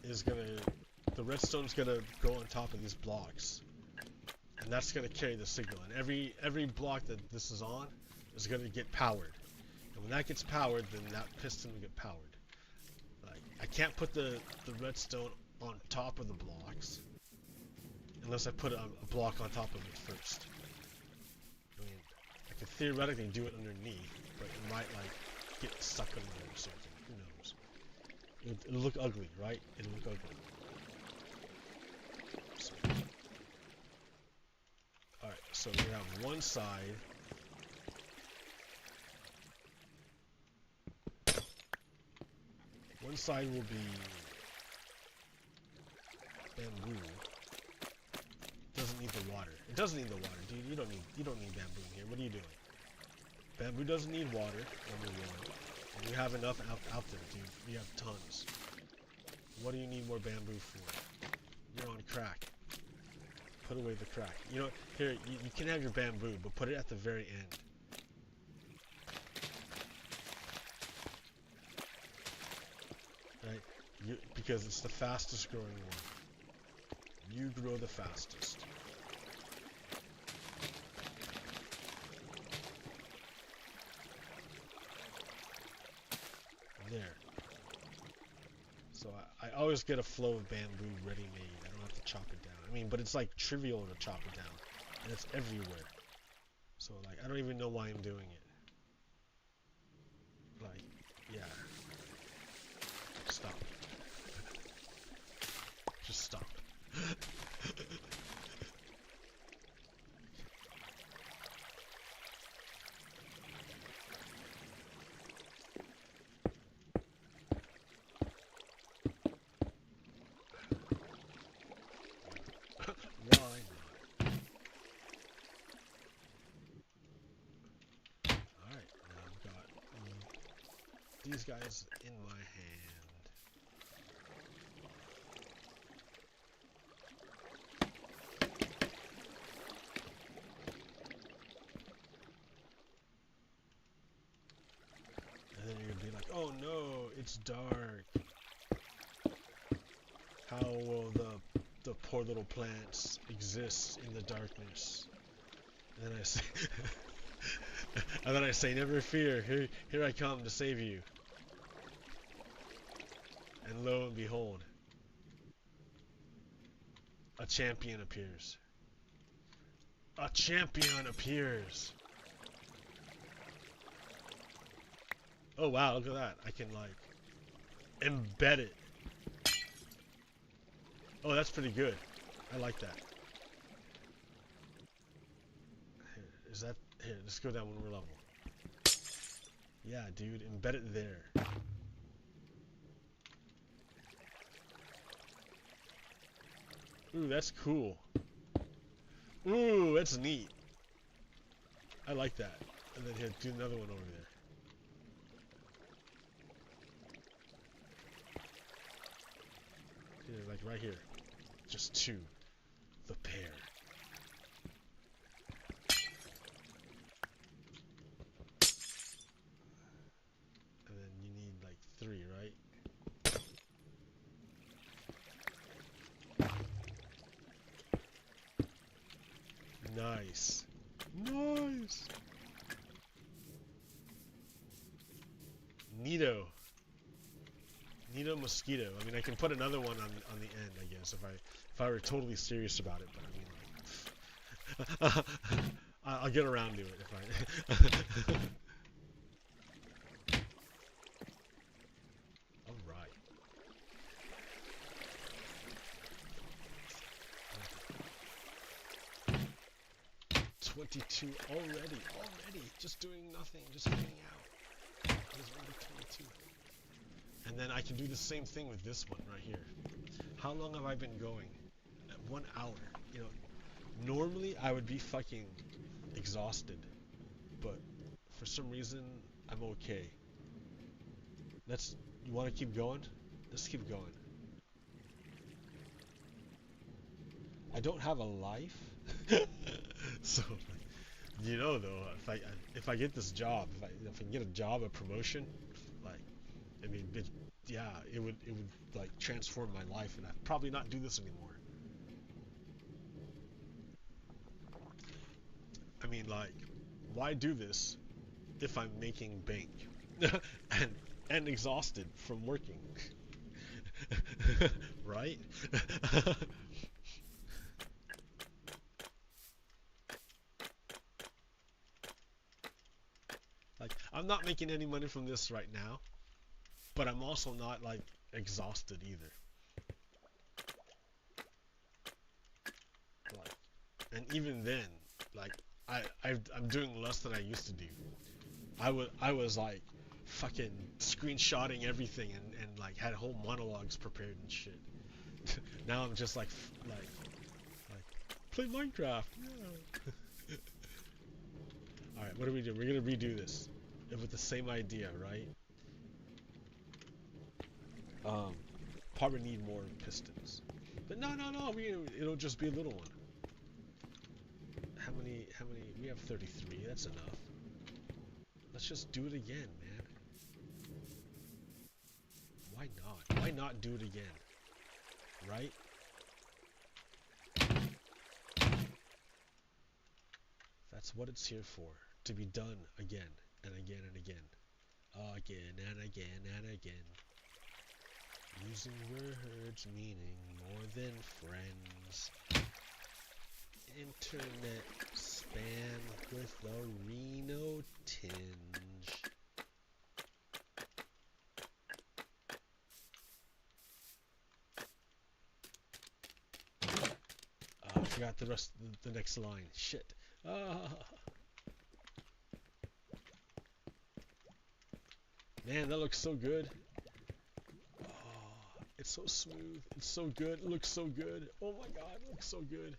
is the redstone's gonna go on top of these blocks, and that's gonna carry the signal. And every block that this is on is gonna get powered. And when that gets powered, then that piston will get powered. Like, I can't put the redstone on top of the blocks unless I put a block on top of it first. I mean, I could theoretically do it underneath, but it might like get stuck under there or something. Who knows? It'll look ugly, right? It'll look ugly. So, alright, so we have one side. One side will be bamboo. Doesn't need the water. It doesn't need the water, dude. You don't need bamboo here. What are you doing? Bamboo doesn't need water, number one. And we have enough out there, dude. We have tons. What do you need more bamboo for? You're on crack. Put away the crack. You know, here, you can have your bamboo, but put it at the very end. Right? Because it's the fastest growing one. You grow the fastest. There. So I always get a flow of bamboo ready-made. I don't have to chop it down. I mean, but it's like trivial to chop it down. And it's everywhere. So like, I don't even know why I'm doing it. Like, yeah. Stop. Just stop. Why not? Alright, now I've got these guys in my hand. And then you're gonna be like, oh no, it's dark. How will the poor little plants exist in the darkness? And then I say, and then I say, never fear, here I come to save you. And lo and behold, a champion appears. A champion appears. Oh wow, look at that. I can like embed it. Oh, that's pretty good. I like that. Here, let's go down one more level. Yeah, dude, embed it there. Ooh, that's cool. Ooh, that's neat. I like that. And then here, do another one over there. Here, like right here. Just two. The pair. And then you need like three, right? Nice. Nice. Neato. Neato mosquito. I mean, I can put another one on the end, I guess, if I were totally serious about it. But I mean, like, I'll get around to it if I. All right. 22 already. Just doing nothing, just hanging out. It is already 22. And then I can do the same thing with this one right here. How long have I been going? 1 hour. You know, normally I would be fucking exhausted, but for some reason I'm okay. You want to keep going? Let's keep going. I don't have a life, so you know though, if I get this job, if I can get a job, a promotion, like, I mean, it would like transform my life, and I'd probably not do this anymore. I mean, like, why do this if I'm making bank and exhausted from working, right? Like, I'm not making any money from this right now, but I'm also not like exhausted either. Like, and even then, like, I'm doing less than I used to do. I was like fucking screenshotting everything and like had whole monologues prepared and shit. Now I'm just like play Minecraft. Yeah. All right, what do we do? We're gonna redo this with the same idea, right? Probably need more pistons, but no. It'll just be a little one. How many? We have 33. That's enough. Let's just do it again, man. Why not? Why not do it again? Right? That's what it's here for. To be done again and again and again. Again and again and again. Using words meaning more than friends. Internet spam with a Reno tinge. I forgot the rest of the next line. Shit. Man, that looks so good. Oh, it's so smooth. It's so good. It looks so good. Oh my god, it looks so good.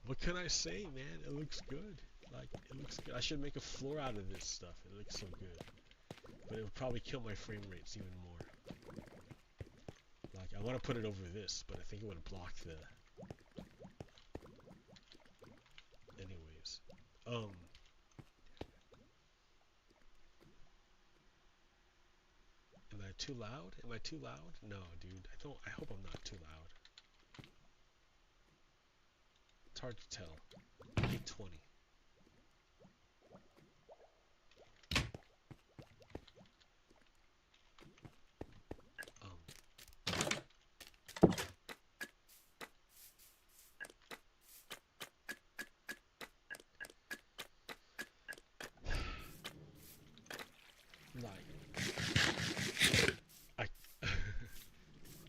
What can I say, man? It looks good. Like, it looks good. I should make a floor out of this stuff. It looks so good. But it would probably kill my frame rates even more. Like, I want to put it over this, but I think it would block the... Anyways. Am I too loud? Am I too loud? No, dude. I hope I'm not too loud. It's hard to tell. 820.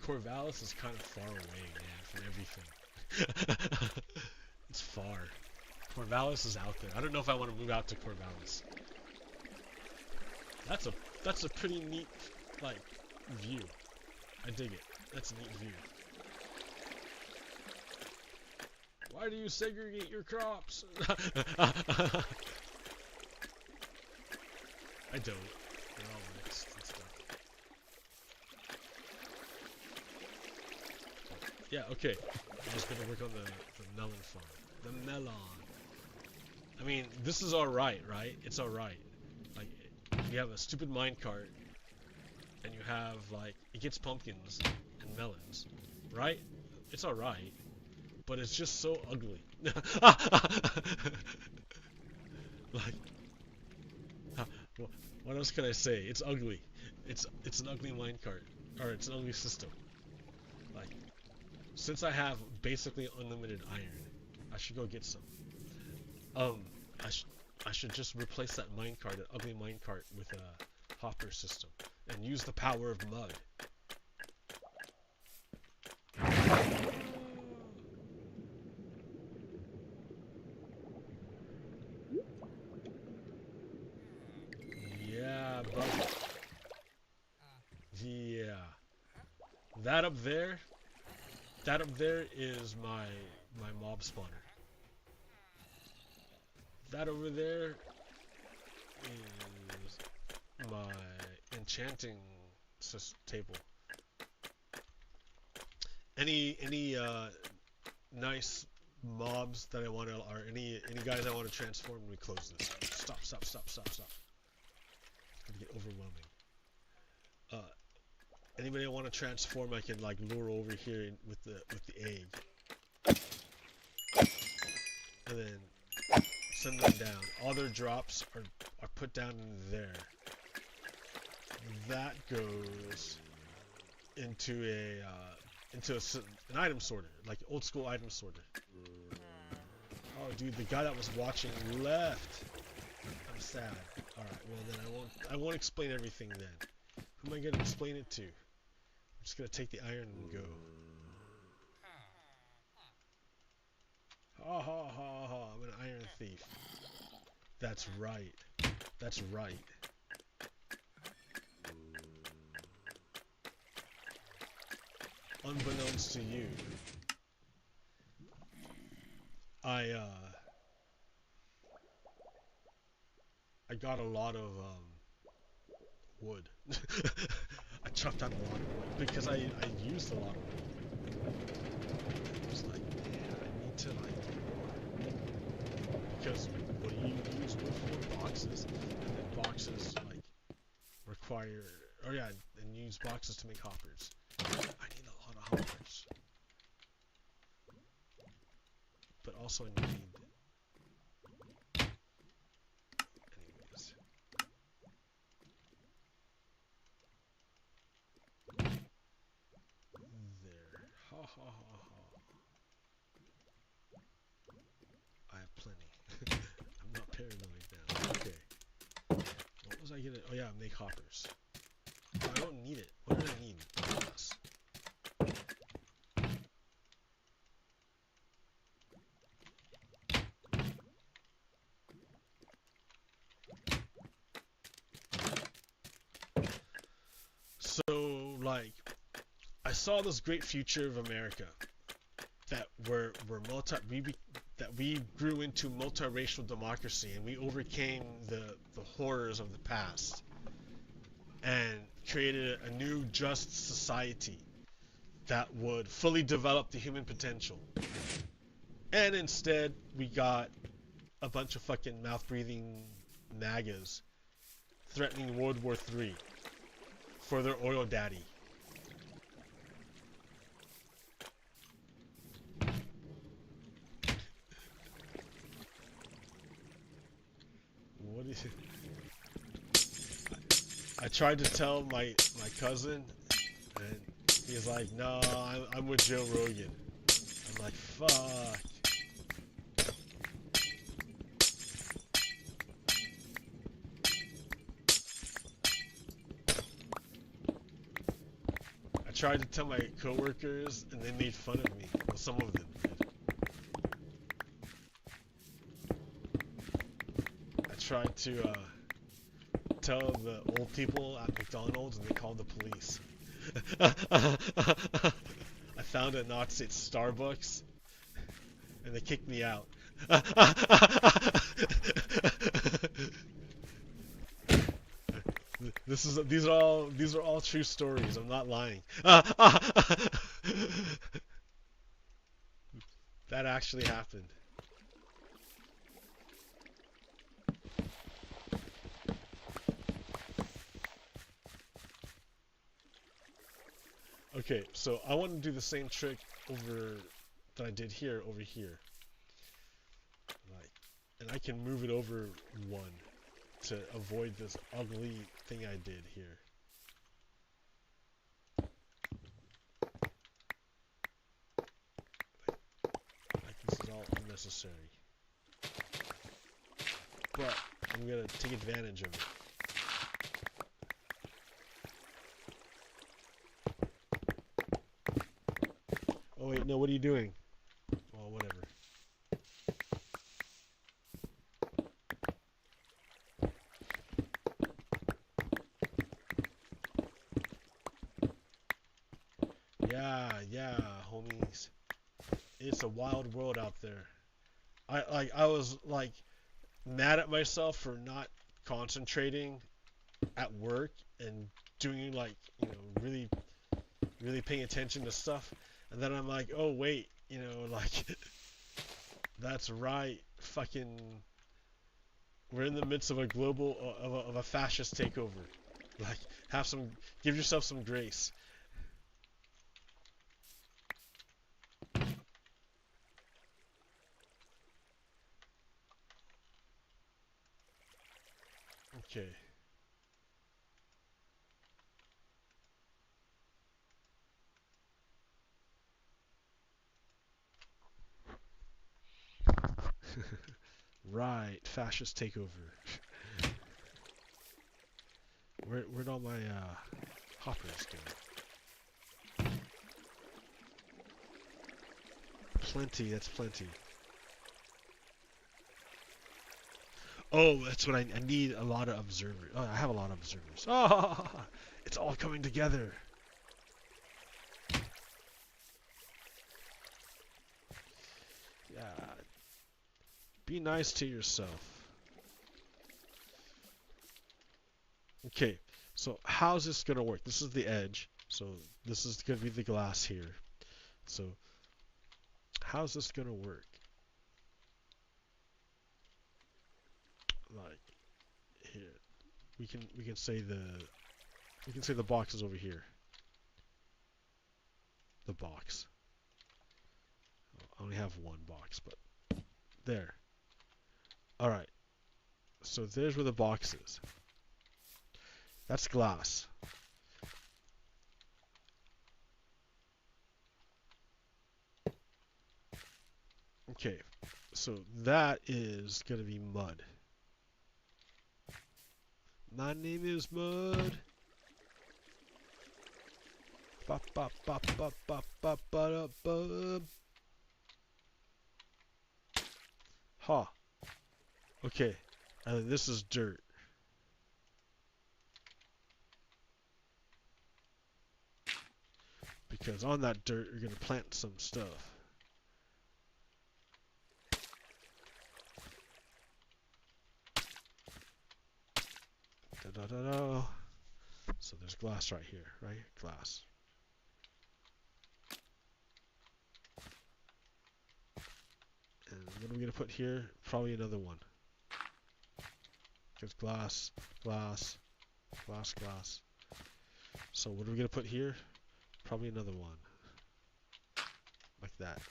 Corvallis is kind of far away, man, from everything. It's far. Corvallis is out there. I don't know if I want to move out to Corvallis. That's a pretty neat, like, view. I dig it. That's a neat view. Why do you segregate your crops? I don't. They're all mixed and stuff. Yeah, okay. I'm just gonna work on the melon farm. The melon. I mean, this is alright, right? It's alright. Like, you have a stupid minecart, and you have, like, it gets pumpkins and melons, right? It's alright. But it's just so ugly. Like, what else can I say? It's ugly. It's an ugly minecart. Or it's an ugly system. Like, since I have basically unlimited iron, I should go get some. I should just replace that minecart, that ugly minecart, with a hopper system, and use the power of mud. that up there, is my mob spawner. That over there is my enchanting table. Any nice mobs that I want to, or any guys I want to transform, we close this. Stop. It's gonna get overwhelming. Anybody I want to transform, I can like lure over here with the egg, and then send them down. All their drops are put down in there. That goes into an item sorter, like old school item sorter. Oh, dude, the guy that was watching left. I'm sad. All right, well then I won't explain everything then. Who am I gonna explain it to? I'm just gonna take the iron and go. Ha ha ha ha! I'm an iron thief. That's right. That's right. Unbeknownst to you, I got a lot of wood. I chopped out a lot of wood because I used a lot of wood. I was like, man, I need to like do more. Because what do you use wood for? Boxes, and then boxes like require, oh yeah, and use boxes to make hoppers. I need a lot of hoppers, but also I need. Anyways. There. Ha ha ha ha. I have plenty. I'm not paranoid now. Okay. What was I gonna? Oh yeah, make hoppers. Oh, I don't need it. What do I need? Glass. So, like, I saw this great future of America that we grew into multiracial democracy, and we overcame the horrors of the past and created a new just society that would fully develop the human potential. And instead, we got a bunch of fucking mouth-breathing MAGAs threatening World War III for their oil daddy. What is it? I tried to tell my cousin, and he's like, "No, I'm with Joe Rogan." I'm like, "Fuck." I tried to tell my coworkers, and they made fun of me. Well, some of them did. I tried to tell the old people at McDonald's, and they called the police. I found a Nazi at Starbucks, and they kicked me out. These are all true stories. I'm not lying. That actually happened. Okay, so I want to do the same trick that I did here over here. Like, and I can move it over one to avoid this ugly thing I did here. Like this is all unnecessary. But I'm gonna take advantage of it. Oh wait, no, what are you doing? Well, whatever. Yeah, homies. It's a wild world out there. I was like mad at myself for not concentrating at work and doing like, really paying attention to stuff. And then I'm like, oh wait, like that's right. Fucking we're in the midst of a global of a fascist takeover. Like give yourself some grace. Okay. Right, fascist takeover. Where'd all my hoppers go? Plenty, that's plenty. Oh, that's what I need a lot of observers. Oh, I have a lot of observers. Oh, it's all coming together. Yeah. Be nice to yourself. Okay, so how's this gonna work? This is the edge, so this is gonna be the glass here. So how's this gonna work? Like here, we can say the box is over here. The box. I only have one box, but there. All right. So there's where the box is. That's glass. Okay, so that is gonna be mud. My name is Mud. Bop bop bop bop bop bop bop bop. Ha. Okay, and this is dirt. Because on that dirt, you're gonna plant some stuff. Da da da da. So there's glass right here, right? Glass. And what are we gonna put here? Probably another one. Because glass, glass, glass, glass. So what are we gonna put here? Probably another one. Like that.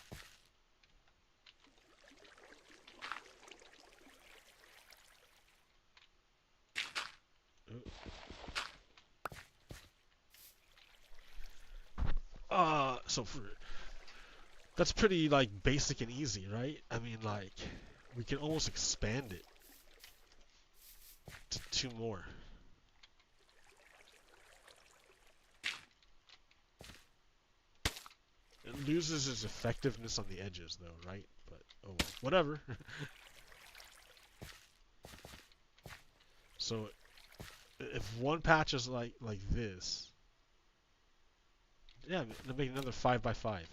So that's pretty like basic and easy, right? I mean, like we can almost expand it to two more. It loses its effectiveness on the edges, though, right? But oh, whatever. So if one patch is like this, yeah, they'll make another 5 by 5.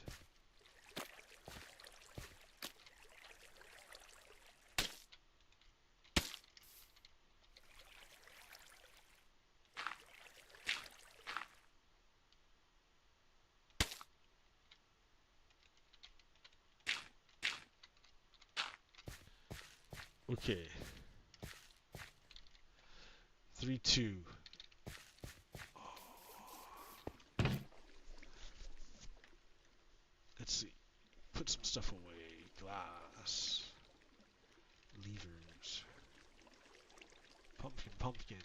Okay. 3, 2. Let's see. Put some stuff away. Glass. Levers. Pumpkin, pumpkin.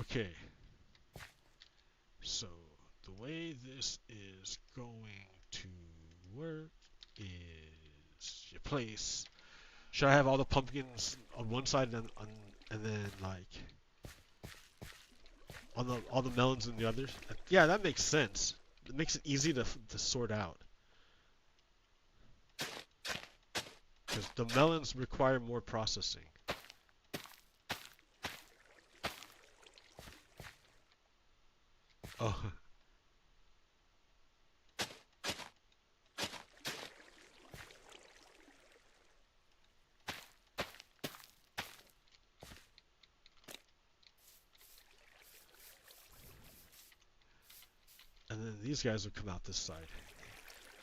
Okay. So the way this is going to work is you place Should I have all the pumpkins on one side and then like on the all the melons on the others? Yeah, that makes sense. It makes it easy to sort out because the melons require more processing. Oh. And then these guys will come out this side.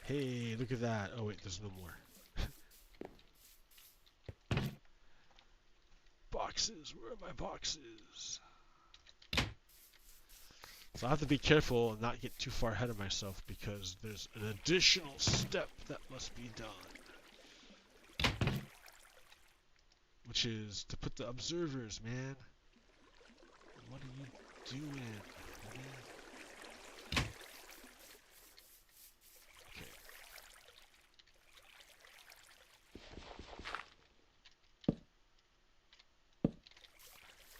Hey, look at that. Oh wait, there's no more. Boxes, where are my boxes? So I have to be careful and not get too far ahead of myself because there's an additional step that must be done. Which is to put the observers, man. What are you doing, man? Okay.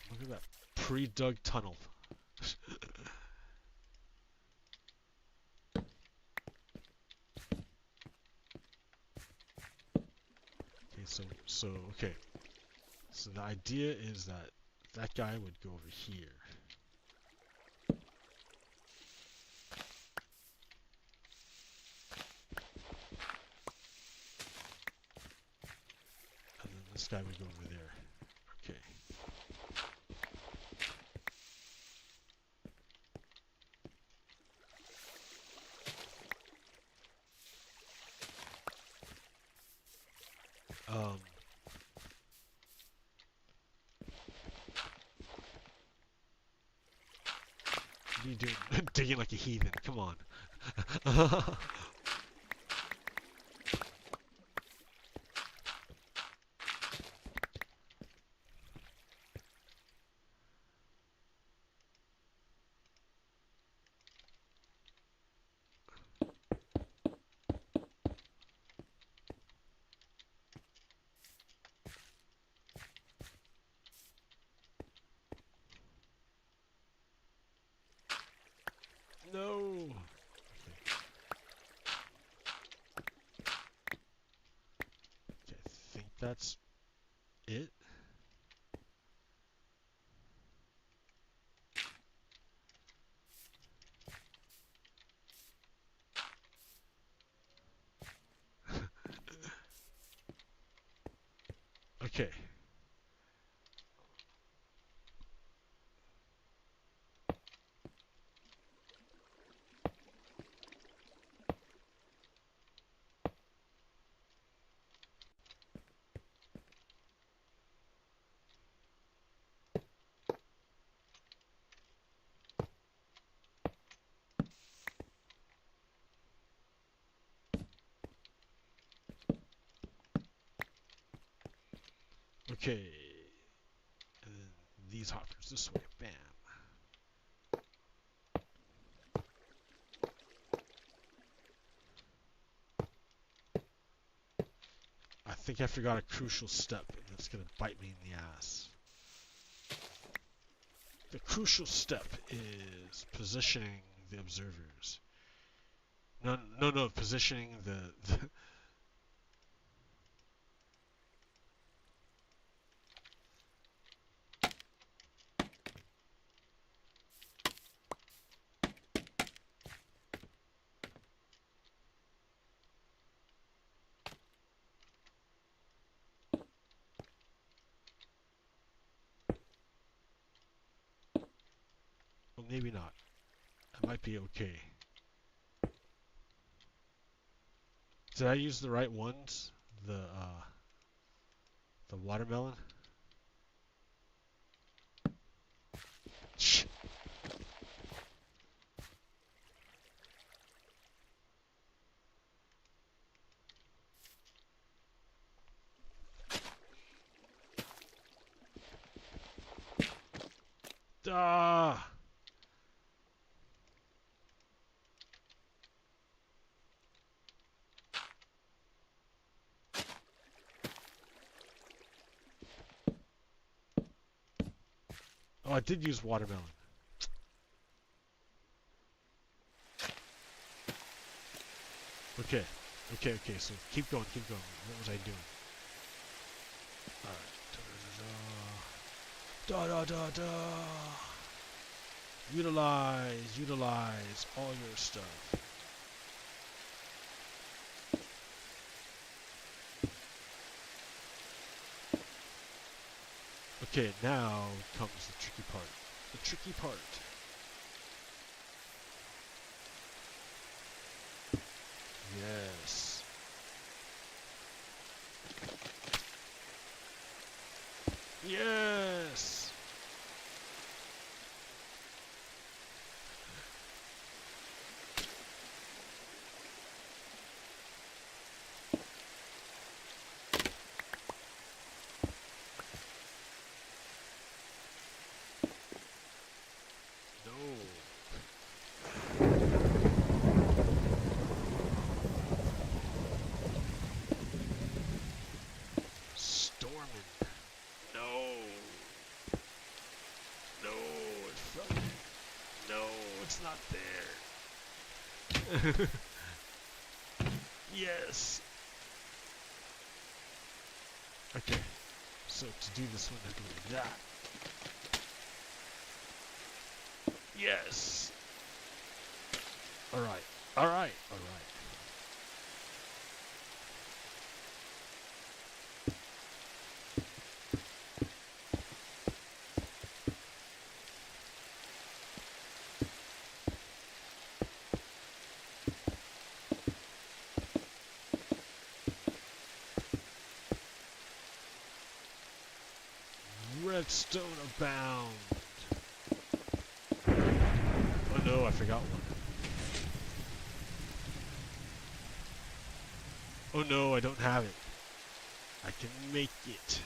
Look at that pre-dug tunnel. Okay. So the idea is that that guy would go over here. And then this guy would go over there. Okay. What are you doing? Digging like a heathen. Come on. No. Okay, I think that's it. Okay. Okay. And then these hoppers this way. Bam. I think I forgot a crucial step, and that's going to bite me in the ass. The crucial step is positioning the observers. No, positioning the well, maybe not. It might be okay. Did I use the right ones? The watermelon? Shh. Ah! Oh, I did use watermelon. Okay. Okay, so keep going. What was I doing? Alright. Da. Utilize all your stuff. Okay, now comes the tricky part. The tricky part. Yes. Yes! No. Storming. No. No, it fell. No, it's not there. Yes. Okay. So to do this one, I do that. Yes. Alright. Redstone abound. Oh no, I forgot one. Oh no, I don't have it. I can make it.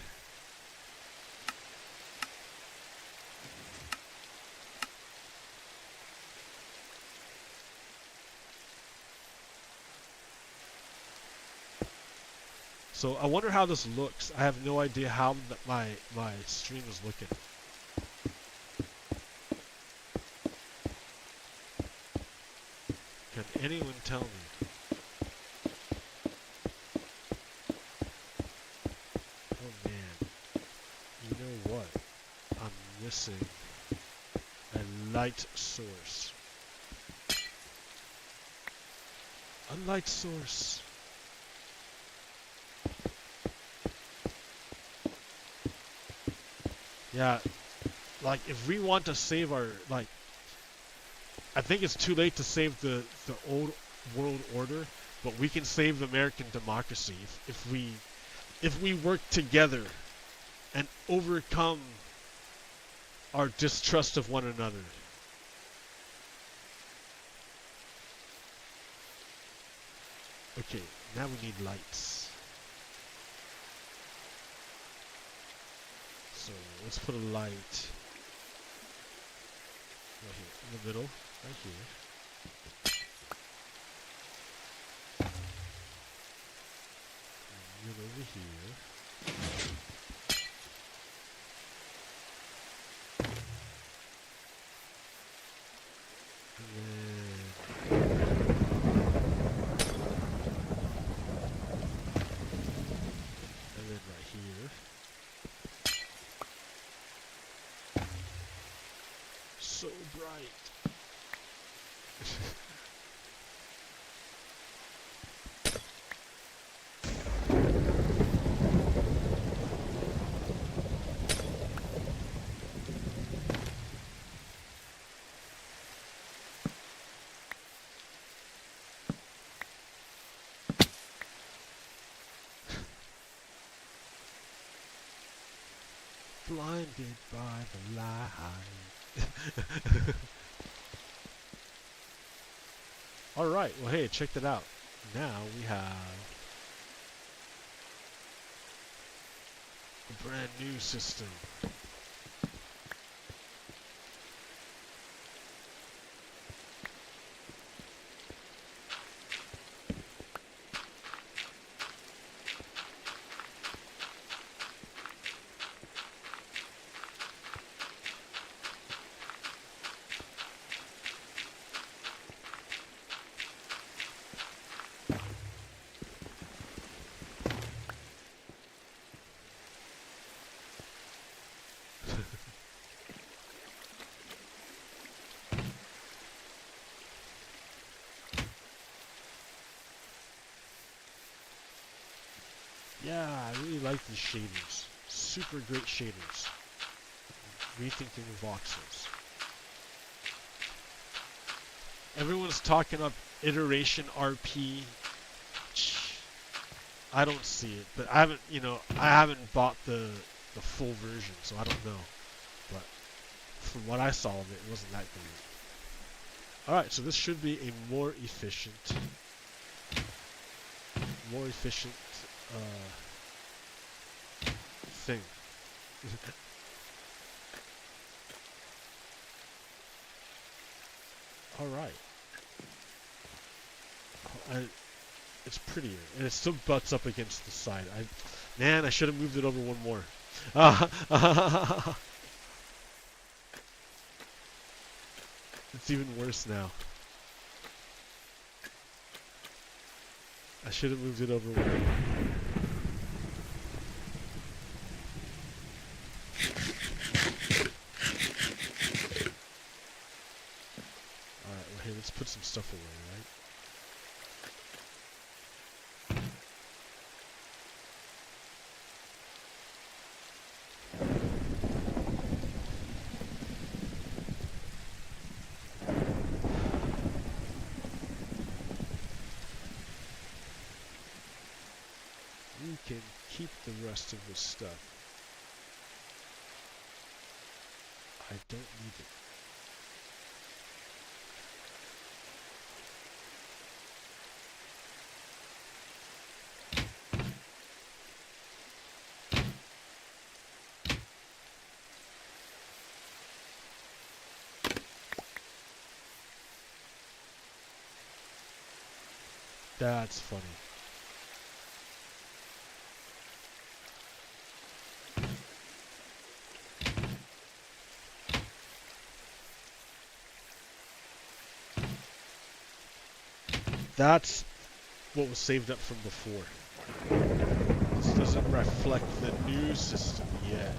So I wonder how this looks. I have no idea how my stream is looking. Can anyone tell me? Oh man. You know what? I'm missing a light source. A light source. Yeah, like if we want to save our, like, I think it's too late to save the old world order, but we can save the American democracy if we work together and overcome our distrust of one another. Okay, now we need lights. So let's put a light right here in the middle, right here. And over here. And then right here. So bright. Blinded by the light. Alright, well hey, check that out. Now we have a brand new system. Yeah, I really like these shaders. Super great shaders. Rethinking voxels. Everyone's talking up iteration RP. I don't see it, but I haven't, I haven't bought the full version, so I don't know. But from what I saw of it, it wasn't that great. Alright, so this should be a more efficient thing. Alright. It's prettier, and it still butts up against the side. Man, I should have moved it over one more. It's even worse now. I should have moved it over one more. Alright, well here, let's put some stuff away, right? We can keep the rest of this stuff. I don't need it. That's funny. That's what was saved up from before. This doesn't reflect the new system yet.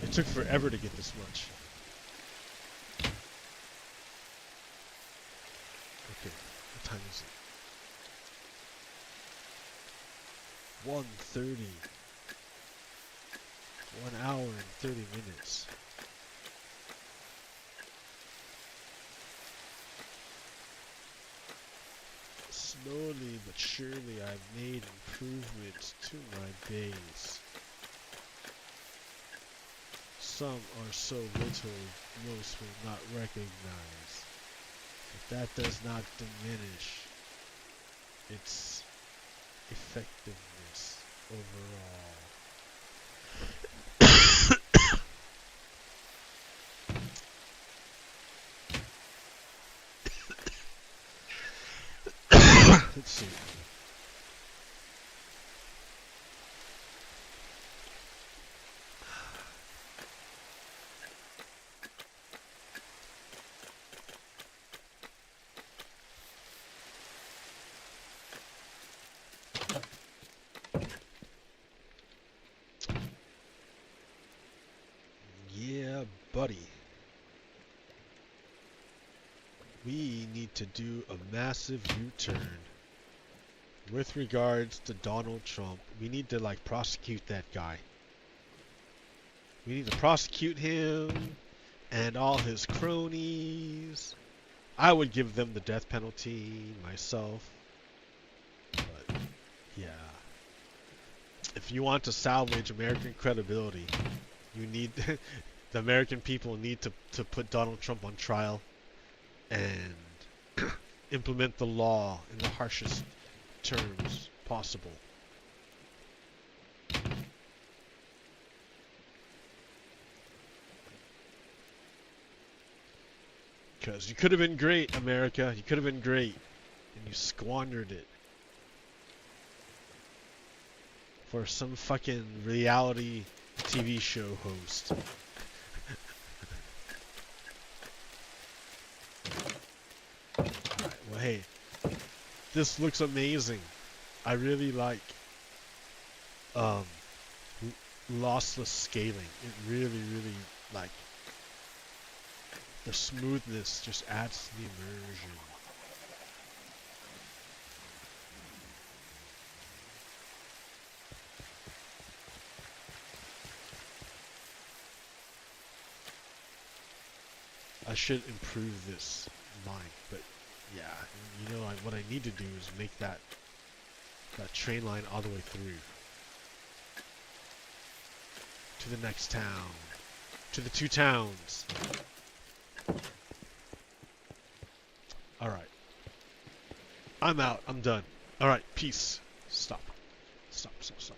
It took forever to get this much. Okay, what time is it? 1:30. 1 hour and 30 minutes. Slowly but surely I've made improvements to my base. Some are so little most will not recognize. But that does not diminish its effectiveness overall. Let's see. Yeah, buddy. We need to do a massive U-turn. With regards to Donald Trump, we need to prosecute that guy. We need to prosecute him and all his cronies. I would give them the death penalty myself. But yeah. If you want to salvage American credibility, you need the American people need to put Donald Trump on trial and implement the law in the harshest terms possible. Because you could have been great, America. You could have been great. And you squandered it. For some fucking reality TV show host. Alright, well hey. This looks amazing. I really like lossless scaling. It really, really the smoothness just adds to the immersion. I should improve this line, but yeah, you know, what I need to do is make that train line all the way through to the next town, to the 2 towns. All right, I'm out. I'm done. All right, peace. Stop. Stop. Stop. Stop.